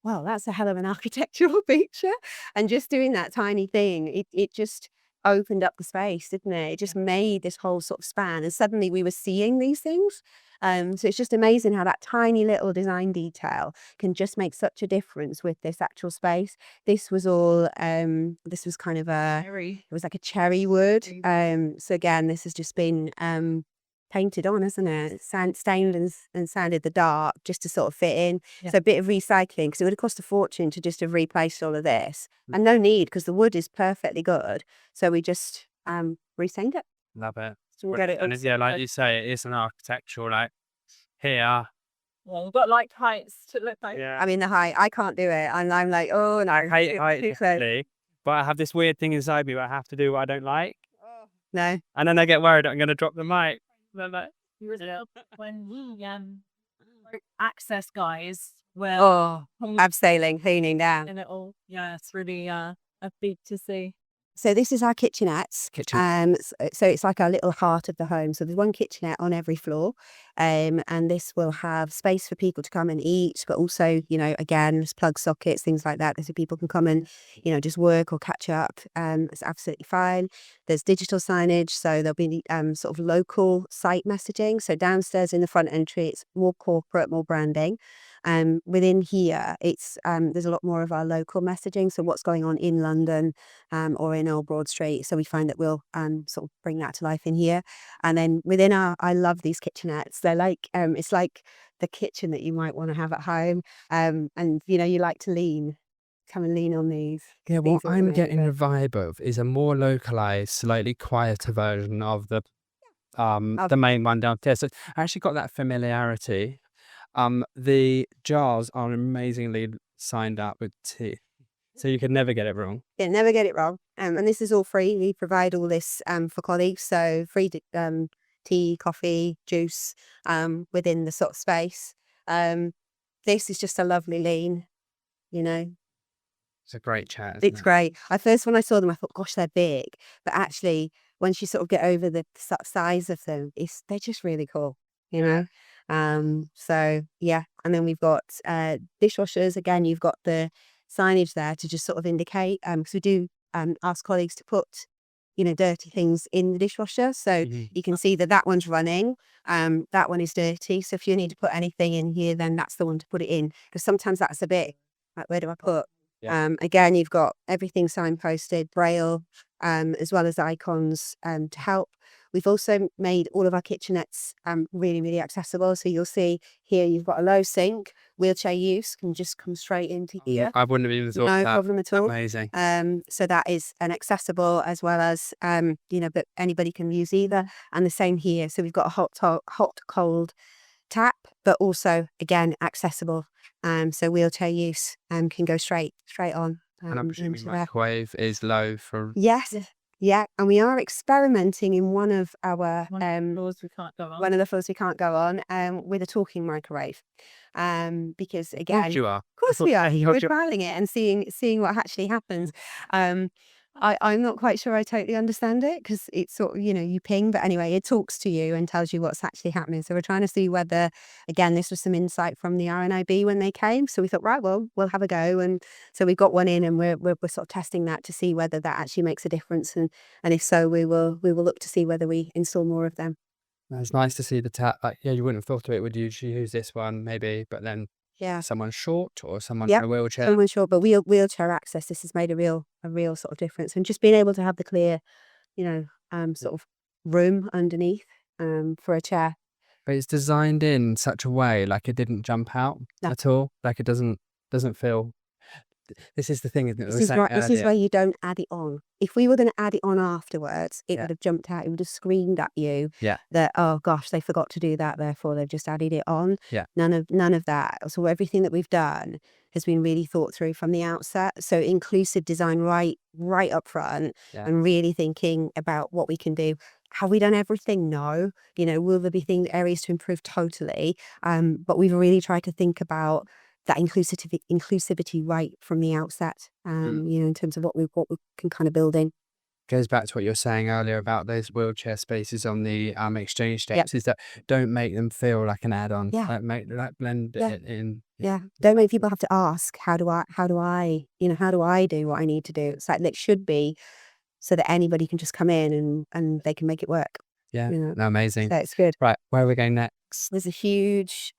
well, that's a hell of an architectural feature. And just doing that tiny thing, it just opened up the space, didn't it? It just made this whole sort of span. And suddenly we were seeing these things. So it's just amazing how that tiny little design detail can just make such a difference with this actual space. This was all, this was kind of it was like a cherry wood. So again, this has just been painted on, isn't it? Stained and sanded the dark just to sort of fit in. Yeah. So a bit of recycling, because it would have cost a fortune to just have replaced all of this. And no need, because the wood is perfectly good. So we just restained it. Love it. So we'll get it. And like you say, it is an architectural, like here. Well, we've got like heights to look like. Yeah. I mean, the height, I can't do it. And I'm like, oh, no. I hate height, too close. definitely, but I have this weird thing inside me where I have to do what I don't like. No. And then I get worried I'm going to drop the mic. Then like, When we access guys were Abseiling, cleaning down. in it all. Yeah, it's really a big to see. So this is our kitchenettes. So it's like our little heart of the home. So there's one kitchenette on every floor. And this will have space for people to come and eat, but also, again, there's plug sockets, things like that. So people can come and, just work or catch up. It's absolutely fine. There's digital signage. So there'll be sort of local site messaging. So downstairs in the front entry, it's more corporate, more branding. Within here, it's there's a lot more of our local messaging. So what's going on in London or in Old Broad Street. So we find that we'll sort of bring that to life in here. And then within I love these kitchenettes. They're like, it's like the kitchen that you might want to have at home. And, you like to come and lean on these. yeah, what These are I'm getting amazing. a vibe of is a more localized, slightly quieter version of the main one downstairs. So I actually got that familiarity. The jars are amazingly signed up with tea, so you can never get it wrong. Yeah, never get it wrong. And this is all free. We provide all this for colleagues. So free tea, coffee, juice within the sort of space. This is just a lovely lean, It's a great chat. It's great. When I saw them, I thought, gosh, they're big. But actually, once you sort of get over the size of them, they're just really cool, So yeah, and then we've got dishwashers. Again, you've got the signage there to just sort of indicate, because we do ask colleagues to put dirty things in the dishwasher, so you can see that one's running, that one is dirty. So if you need to put anything in here, then that's the one to put it in, because sometimes that's a bit like, where do I put? Again, you've got everything signposted, braille, as well as icons to help. We've also made all of our kitchenettes really, really accessible. So you'll see here you've got a low sink, wheelchair use can just come straight into here. I wouldn't have even thought No that. problem at all. Amazing. So that is an accessible as well as, but anybody can use either. And the same here. So we've got a hot, cold tap, but also, again, accessible. So wheelchair use can go straight on. And I'm presuming into there. microwave is low for... Yes. Yeah. And we are experimenting in one of our floors we can't go on. one of the floors we can't go on with a talking microwave. Because again, you are. of course we are. You're We're trialing it and seeing what actually happens. I'm not quite sure I totally understand it because it's sort of, you ping, but anyway, it talks to you and tells you what's actually happening. So we're trying to see whether, again, this was some insight from the RNIB when they came. So we thought, right, well, we'll have a go. And so we got one in and we're sort of testing that to see whether that actually makes a difference. And if so, we will look to see whether we install more of them. It's nice to see the tap. Like, yeah, you wouldn't have thought of it, would you? You use this one, maybe, but then someone's short or someone in a wheelchair. Someone's short, but wheelchair access, this has made a real sort of difference. And just being able to have the clear, sort of room underneath for a chair. But it's designed in such a way, like it didn't jump out at all. Like it doesn't feel... This is the thing, isn't it? This is where you don't add it on. If we were going to add it on afterwards, it would have jumped out. It would have screamed at you that, oh gosh, they forgot to do that. Therefore, they've just added it on. Yeah. None of that. So everything that we've done has been really thought through from the outset. So inclusive design right up front and really thinking about what we can do. Have we done everything? No. Will there be areas to improve? Totally. But we've really tried to think about that inclusivity right from the outset, in terms of what we can kind of build in. Goes back to what you were saying earlier about those wheelchair spaces on the exchange decks, is that don't make them feel like an add-on. Blend it in. Yeah. Don't make people have to ask, how do I do what I need to do? It's like, it should be so that anybody can just come in and they can make it work. Yeah. No, amazing. So it's good. Right. Where are we going next? There's a huge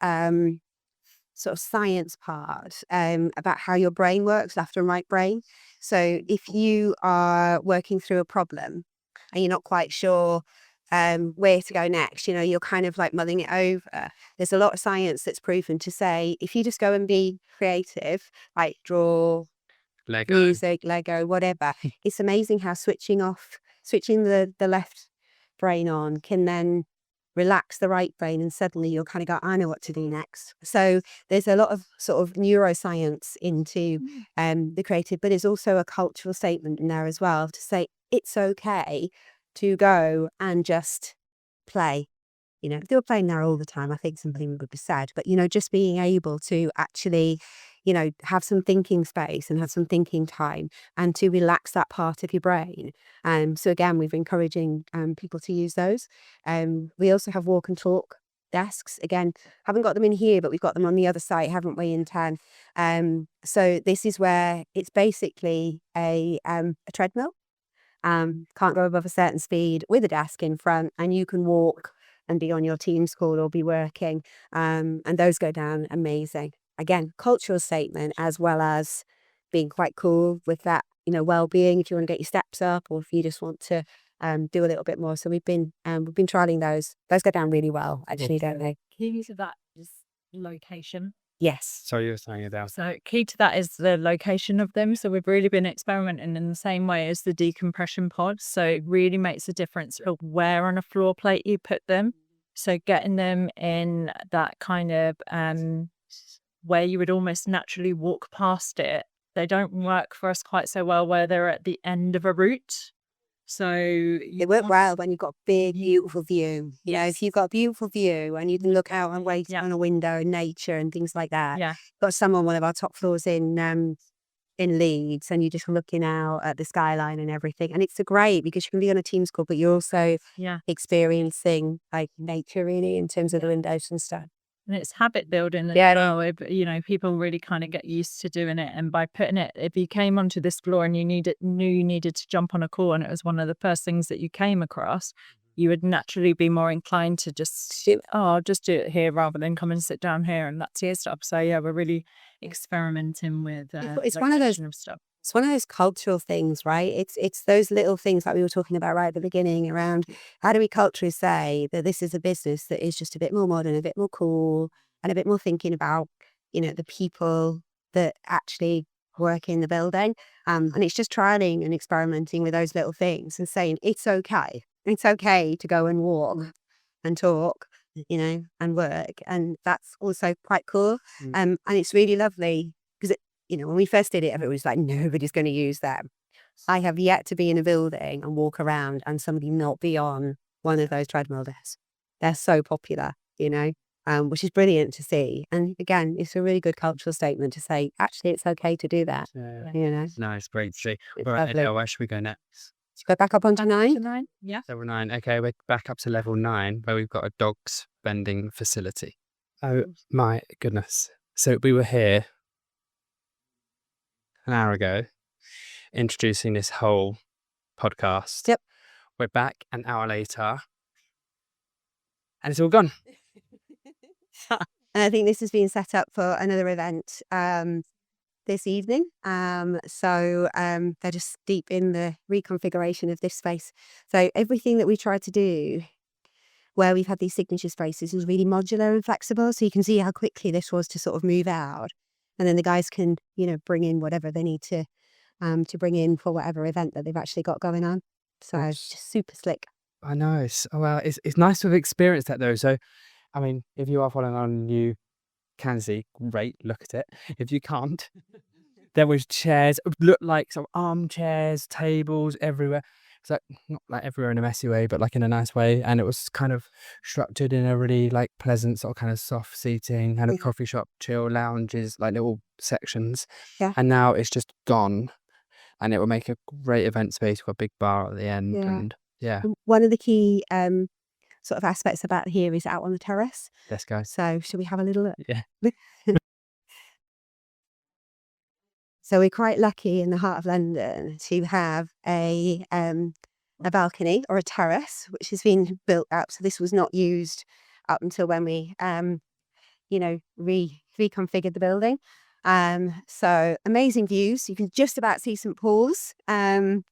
sort of science part about how your brain works, left and right brain. So if you are working through a problem and you're not quite sure where to go next, you're kind of like mulling it over. There's a lot of science that's proven to say if you just go and be creative, like draw, Lego, music, Lego, whatever, it's amazing how switching the left brain on can then relax the right brain, and suddenly you'll kind of go, I know what to do next. So there's a lot of sort of neuroscience into the creative, but there's also a cultural statement in there as well to say it's okay to go and just play. If they were playing there all the time, I think something would be sad. But, just being able to actually, have some thinking space and have some thinking time and to relax that part of your brain. So again, we're encouraging people to use those. We also have walk and talk desks. Again, haven't got them in here, but we've got them on the other side, haven't we, in 10. So this is where it's basically a treadmill. Can't go above a certain speed with a desk in front, and you can walk and be on your Teams call or be working. And those go down amazing. Again, cultural statement, as well as being quite cool with that, well-being, if you want to get your steps up or if you just want to do a little bit more. So we've been trialing those. Those go down really well, actually, don't they? Key to that is location. Yes. So you were saying about. So key to that is the location of them. So we've really been experimenting in the same way as the decompression pods. So it really makes a difference of where on a floor plate you put them. So getting them in that kind of where you would almost naturally walk past it. They don't work for us quite so well where they're at the end of a route. So they work well when you've got a big, beautiful view. If you've got a beautiful view and you can look out and wait on a window and nature and things like that. Yeah. Got some on one of our top floors in Leeds, and you're just looking out at the skyline and everything. And it's great because you can be on a Teams call, but you're also experiencing like nature really in terms of the windows and stuff. And it's habit building as well. People really kind of get used to doing it. And by putting it, if you came onto this floor and you knew you needed to jump on a call and it was one of the first things that you came across, you would naturally be more inclined to just I'll just do it here rather than come and sit down here and that's your stuff. So we're really experimenting with it's one of those stuff. It's one of those cultural things, right? It's those little things like we were talking about right at the beginning around how do we culturally say that this is a business that is just a bit more modern, a bit more cool, and a bit more thinking about, the people that actually work in the building. And it's just trialing and experimenting with those little things and saying it's okay. It's okay to go and walk and talk, and work. And that's also quite cool. And it's really lovely because, when we first did it, everyone was like, nobody's going to use them. I have yet to be in a building and walk around and somebody not be on one of those treadmill desks. They're so popular, which is brilliant to see. And again, it's a really good cultural statement to say, actually, it's okay to do that. Nice, great to see. It's Right, lovely. where should we go next? Let's go back up onto 9. 9. Yeah. Level 9. Okay, we're back up to level 9 where we've got a dogs vending facility. Oh my goodness. So we were here an hour ago introducing this whole podcast. Yep. We're back an hour later and it's all gone. And I think this has been set up for another event this evening. So they're just deep in the reconfiguration of this space. So everything that we tried to do where we've had these signature spaces is really modular and flexible. So you can see how quickly this was to sort of move out. And then the guys can, bring in whatever they need to bring in for whatever event that they've actually got going on. So it's just super slick. I know. It's nice to have experienced that though. So, I mean, if you are following on, you can see, great, look at it. If you can't, there was chairs, looked like some armchairs, tables everywhere. It's like not like everywhere in a messy way, but like in a nice way. And it was kind of structured in a really like pleasant sort of kind of soft seating, kind of coffee shop, chill lounges, like little sections. Yeah. And now it's just gone. And it will make a great event space with a big bar at the end. Yeah. And yeah, One of the key sort of aspects about here is out on the terrace. let's go. So should we have a little look? Yeah. So we're quite lucky in the heart of London to have a balcony or a terrace, which has been built up. So this was not used up until when we, reconfigured the building. So amazing views. You can just about see St. Paul's in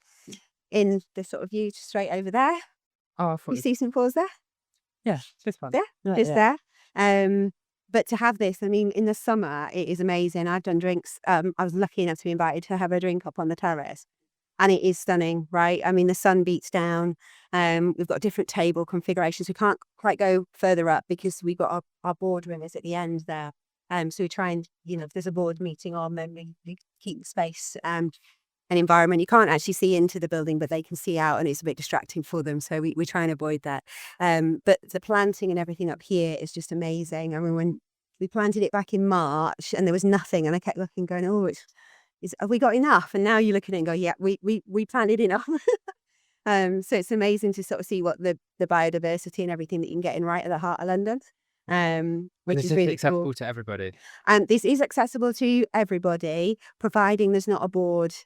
the sort of view straight over there. Oh, I thought You see St. Paul's there? yeah, it's fun. Yeah, just there. But to have this, I mean, in the summer, it is amazing. I've done drinks. I was lucky enough to be invited to have a drink up on the terrace. And it is stunning, right? I mean, the sun beats down. We've got different table configurations. We can't quite go further up because we've got our boardroom is at the end there. So we try and, if there's a board meeting on, then we keep the space an environment. You can't actually see into the building, but they can see out and it's a bit distracting for them. So we try and avoid that. But the planting and everything up here is just amazing. I mean, when we planted it back in March and there was nothing and I kept looking going, have we got enough? And now you look at it and go, yeah, we planted enough. So it's amazing to sort of see what the biodiversity and everything that you can get in right at the heart of London. Which This is really accessible cool. to everybody. And this is accessible to everybody, providing there's not a board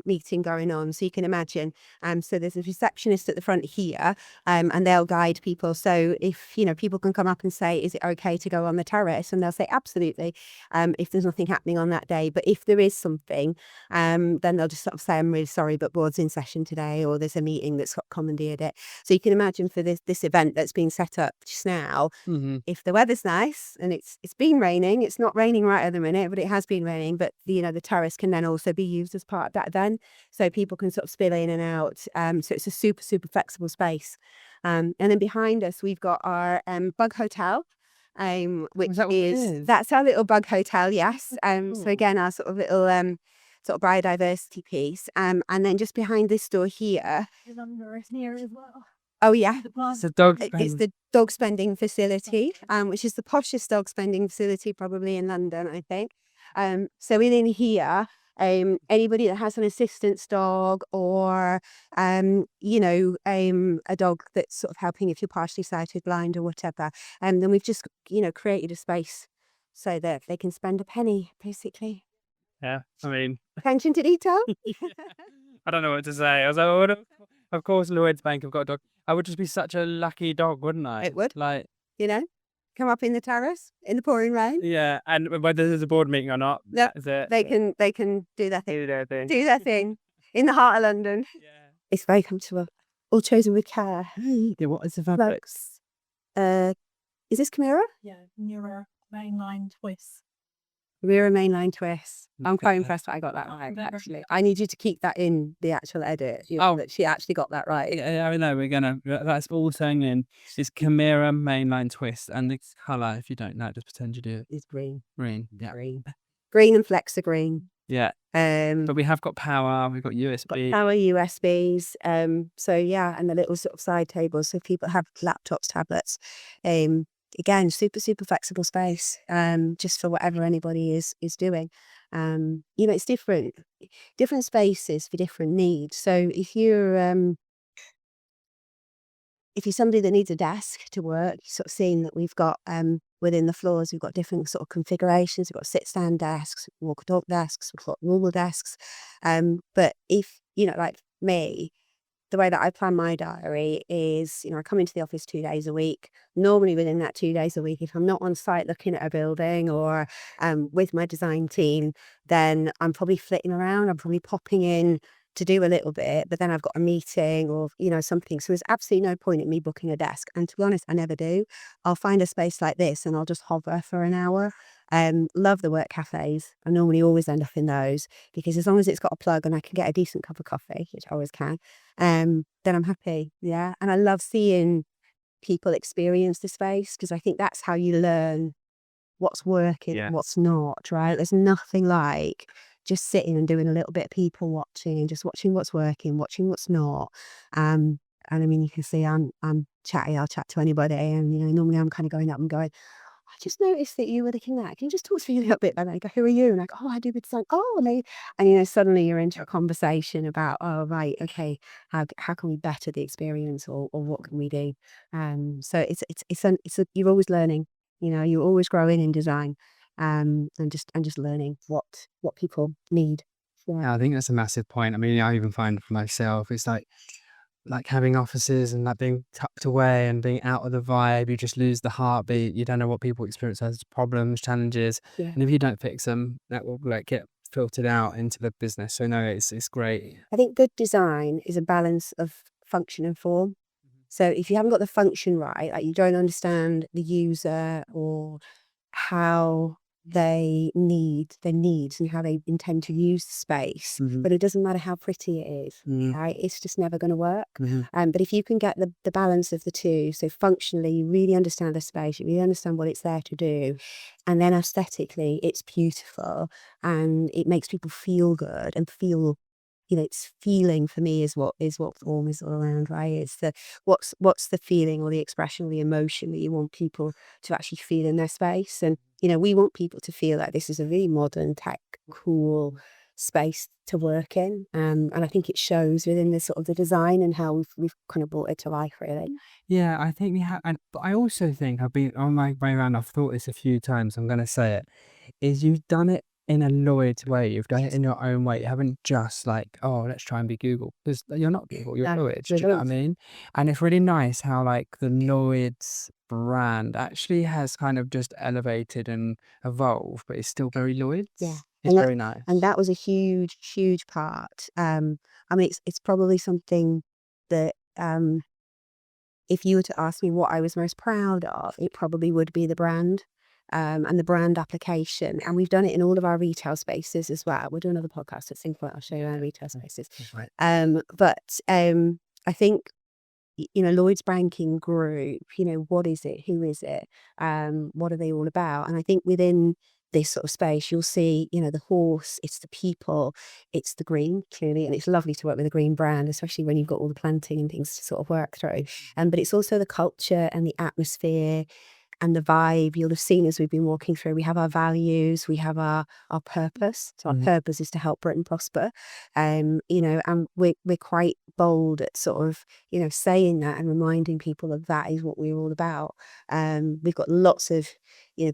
meeting going on. So you can imagine. So there's a receptionist at the front here, and they'll guide people. So if people can come up and say, "Is it okay to go on the terrace?" and they'll say, "Absolutely." If there's nothing happening on that day, but if there is something, then they'll just sort of say, "I'm really sorry, but board's in session today," or "There's a meeting that's got commandeered it." So you can imagine for this event that's been set up just now. Mm-hmm. If the weather's nice and it's been raining, it's not raining right at the minute, but it has been raining. But the terrace can then also be used as part of that event, so people can sort of spill in and out. So it's a super flexible space. And then behind us we've got our bug hotel, which Is that what it is? that's our little bug hotel. Yes. So again, our sort of little sort of biodiversity piece. And then just behind this door here. Is here as well. Oh yeah. It's a dog. It's the dog spending facility, which is the poshest dog spending facility probably in London, I think. So within here, anybody that has an assistance dog or, a dog that's sort of helping if you're partially sighted, blind or whatever, then we've just, created a space so that they can spend a penny, basically. Yeah, I mean, Attention to detail. I don't know what to say. I was like, of course, Lloyd's Bank have got a dog. I would just be such a lucky dog, wouldn't I? It would. Like, Because come up in the terrace in the pouring rain. Yeah, and whether there's a board meeting or not, Yep, that's it. they can do their thing. Do their thing. Do their thing in the heart of London. Yeah. It's very comfortable, all chosen with care. Yeah, what is the fabric? Is this Chimera? Yeah, Neuro mainline twist. Chimera mainline twist. I'm quite Okay. impressed that I got that right. Very- Actually, I need you to keep that in the actual edit. That she actually got that right. Yeah, I know. That's all saying in. It's Chimera mainline twist, and the colour, if you don't know, just pretend you do it. It's green, Green. Yeah. green and Flexa green. Yeah. But we have got power. We've got USB. Power USBs. So yeah, and the little sort of side tables. So if people have laptops, tablets. Again, super flexible space. Just for whatever anybody is doing. It's different spaces for different needs. So if you're somebody that needs a desk to work, you're sort of seeing that we've got within the floors, we've got different sort of configurations. We've got sit-stand desks, walk-talk desks, we've got normal desks. But if, like me, the way that I plan my diary is, I come into the office 2 days a week. Normally within that 2 days a week, if I'm not on site looking at a building or with my design team, then I'm probably flitting around. I'm probably popping in to do a little bit, but then I've got a meeting or, something. So there's absolutely no point in me booking a desk. And to be honest, I never do. I'll find a space like this and I'll just hover for an hour. Love the work cafes. I normally always end up in those because as long as it's got a plug and I can get a decent cup of coffee, which I always can, then I'm happy. Yeah. And I love seeing people experience the space because I think that's how you learn what's working and what's not, right? There's nothing like just sitting and doing a little bit of people watching and just watching what's working, watching what's not. And I mean, you can see I'm chatty. I'll chat to anybody, and normally I'm kind of going up and going, I just noticed that you were looking at that. Can you just talk to me a little bit? And I go, who are you? And I go, oh, I do with design. Oh, and suddenly you're into a conversation about, oh, right, okay, how can we better the experience, or what can we do? So you're always learning. You're always growing in design. And just learning what people need. Yeah, I think that's a massive point. I mean, I even find for myself, it's like having offices and being tucked away and being out of the vibe. You just lose the heartbeat. You don't know what people experience as problems, challenges, and if you don't fix them, that will get filtered out into the business. So no, it's great. I think good design is a balance of function and form. So if you haven't got the function right, like you don't understand the user or how their needs and how they intend to use the space, but it doesn't matter how pretty it is, right? It's just never going to work. But if you can get the balance of the two, so functionally you really understand the space, you really understand what it's there to do, and then aesthetically it's beautiful and it makes people feel good and feel, it's feeling for me is what form is all around, right? It's what's the feeling or the expression or the emotion that you want people to actually feel in their space. And we want people to feel like this is a really modern, tech, cool space to work in. And I think it shows within the sort of the design and how we've kind of brought it to life, really. Yeah, I think we have, but I also think I've been on my way around. I've thought this a few times. I'm going to say it. Is you've done it in a Lloyd's way. You've done it in your own way. You haven't just let's try and be Google, because you're not Google, you're Lloyd's. Do you know what I mean? And it's really nice how the Lloyd's brand actually has kind of just elevated and evolved, but it's still very Lloyd's. Yeah. It's very nice. And that was a huge part. I mean, it's probably something that if you were to ask me what I was most proud of, it probably would be the brand. And the brand application, and we've done it in all of our retail spaces as well. We'll do another podcast at some point. I'll show you our retail spaces. Right. But I think Lloyd's Banking Group. What is it? Who is it? What are they all about? And I think within this sort of space, you'll see, the horse. It's the people. It's the green, clearly, and it's lovely to work with a green brand, especially when you've got all the planting and things to sort of work through. But it's also the culture and the atmosphere and the vibe. You'll have seen as we've been walking through, we have our values, we have our purpose. So our purpose is to help Britain prosper. And we're quite bold at sort of, saying that and reminding people that is what we're all about. We've got lots of,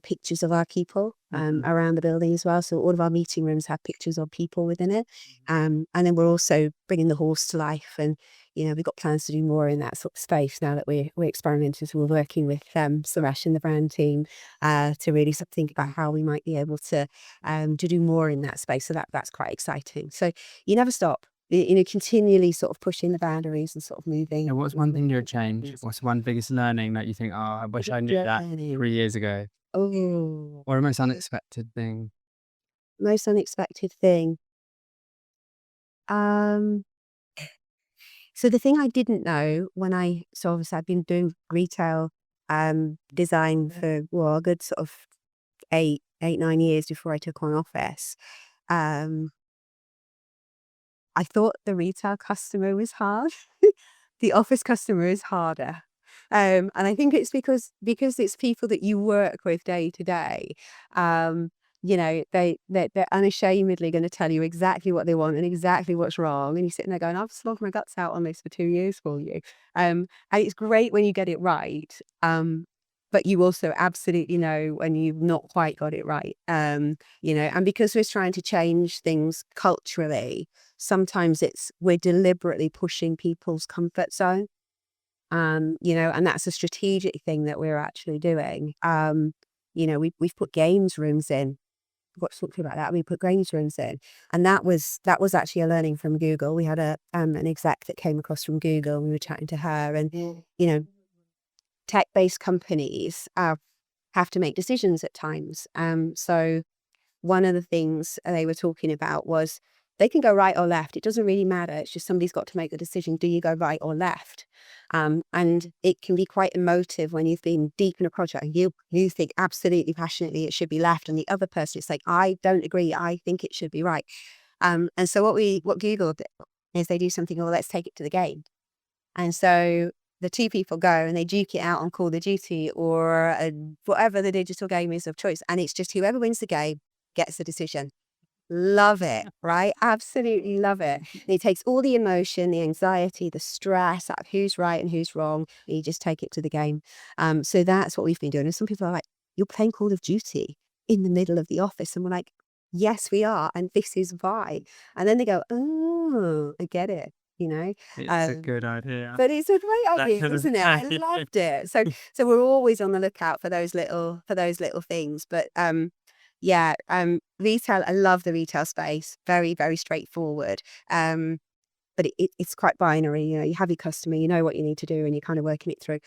pictures of our people around the building as well. So all of our meeting rooms have pictures of people within it. And then we're also bringing the horse to life. And, we've got plans to do more in that sort of space now that we're experimenting. So we're working with Suresh and the brand team to really sort of think about how we might be able to do more in that space. So that's quite exciting. So you never stop. Continually sort of pushing the boundaries and sort of moving. And what's one thing you'd change? What's one biggest learning that you think, oh, I wish I knew that 3 years ago? Oh, Or a most unexpected thing? most unexpected thing. So the thing I didn't know so obviously I've been doing retail design for a good sort of 9 years before I took on office. I thought the retail customer was hard. The office customer is harder. And I think it's because it's people that you work with day to day. They're unashamedly going to tell you exactly what they want and exactly what's wrong. And you're sitting there going, I've slogged my guts out on this for 2 years for you. And it's great when you get it right. But you also absolutely know when you've not quite got it right. And because we're trying to change things culturally, sometimes we're deliberately pushing people's comfort zone. And that's a strategic thing that we're actually doing. We've put games rooms in. I've got to talk to you about that. We put games rooms in, and that was actually a learning from Google. We had an exec that came across from Google. We were chatting to her, and tech-based companies have to make decisions at times. So one of the things they were talking about was they can go right or left. It doesn't really matter. It's just somebody's got to make the decision. Do you go right or left? And it can be quite emotive when you've been deep in a project and you think absolutely passionately it should be left, and the other person is like, I don't agree. I think it should be right. And so what Google did is they do something, well, let's take it to the game. And so the two people go and they duke it out on Call of Duty or whatever the digital game is of choice. And it's just whoever wins the game gets the decision. Love it, right? Absolutely love it. And it takes all the emotion, the anxiety, the stress out of who's right and who's wrong, and you just take it to the game. So that's what we've been doing. And some people are like, you're playing Call of Duty in the middle of the office. And we're like, yes, we are. And this is why. And then they go, oh, I get it. It's a good idea. But it's a great idea, sort of isn't it? I loved it. So we're always on the lookout for those little things. But retail, I love the retail space. Very, very straightforward. But it's quite binary. You have your customer, you know what you need to do, and you're kind of working it through.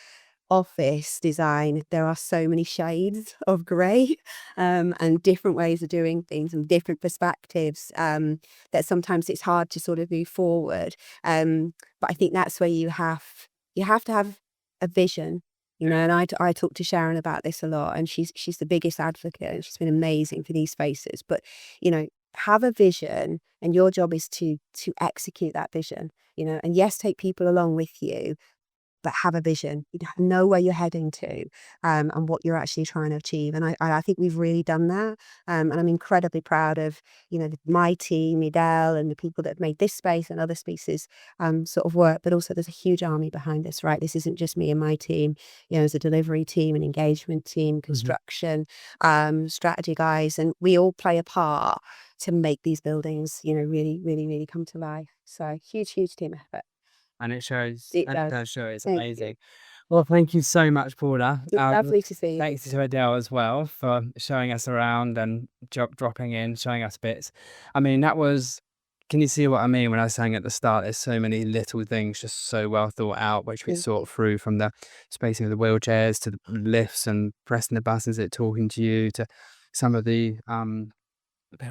Office design, there are so many shades of grey and different ways of doing things and different perspectives that sometimes it's hard to sort of move forward. But I think that's where you have to have a vision, and I talk to Sharon about this a lot, and she's the biggest advocate, and she's been amazing for these spaces. But have a vision, and your job is to execute that vision, and yes, take people along with you, but have a vision. You know where you're heading to and what you're actually trying to achieve. And I think we've really done that. And I'm incredibly proud of, my team, Idel, and the people that have made this space and other spaces sort of work. But also there's a huge army behind this, right? This isn't just me and my team. There's a delivery team, an engagement team, construction, strategy guys. And we all play a part to make these buildings, really, really, really come to life. So huge, huge team effort. And it shows. It It does. does show. It's Thank you. amazing. Well, thank you so much, Paula. Lovely to see you. Thanks to Adele as well for showing us around and dropping in, showing us bits. I mean, can you see what I mean when I was saying at the start, there's so many little things just so well thought out, which we sort through, from the spacing of the wheelchairs to the lifts and pressing the buttons that talking to you, to some of the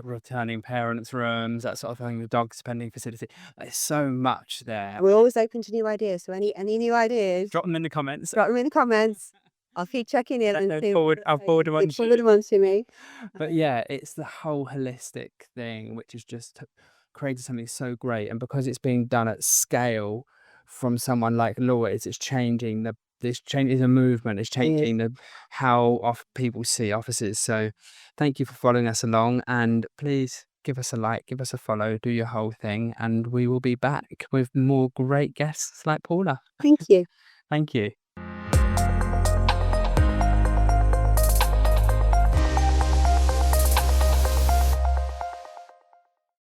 returning parents' rooms, that sort of thing, the dog spending facility. There's so much there. We're always open to new ideas. So any new ideas, Drop them in the comments. drop them in the comments. I'll keep checking in. And see- I'll forward them on to forward you. them on to me. But yeah, it's the whole holistic thing, which is just created something so great. And because it's being done at scale from someone like Lloyds, it's changing the movement. It's changing how people see offices. So thank you for following us along, and please give us a like, give us a follow, do your whole thing, and we will be back with more great guests like Paula. Thank you. Thank you.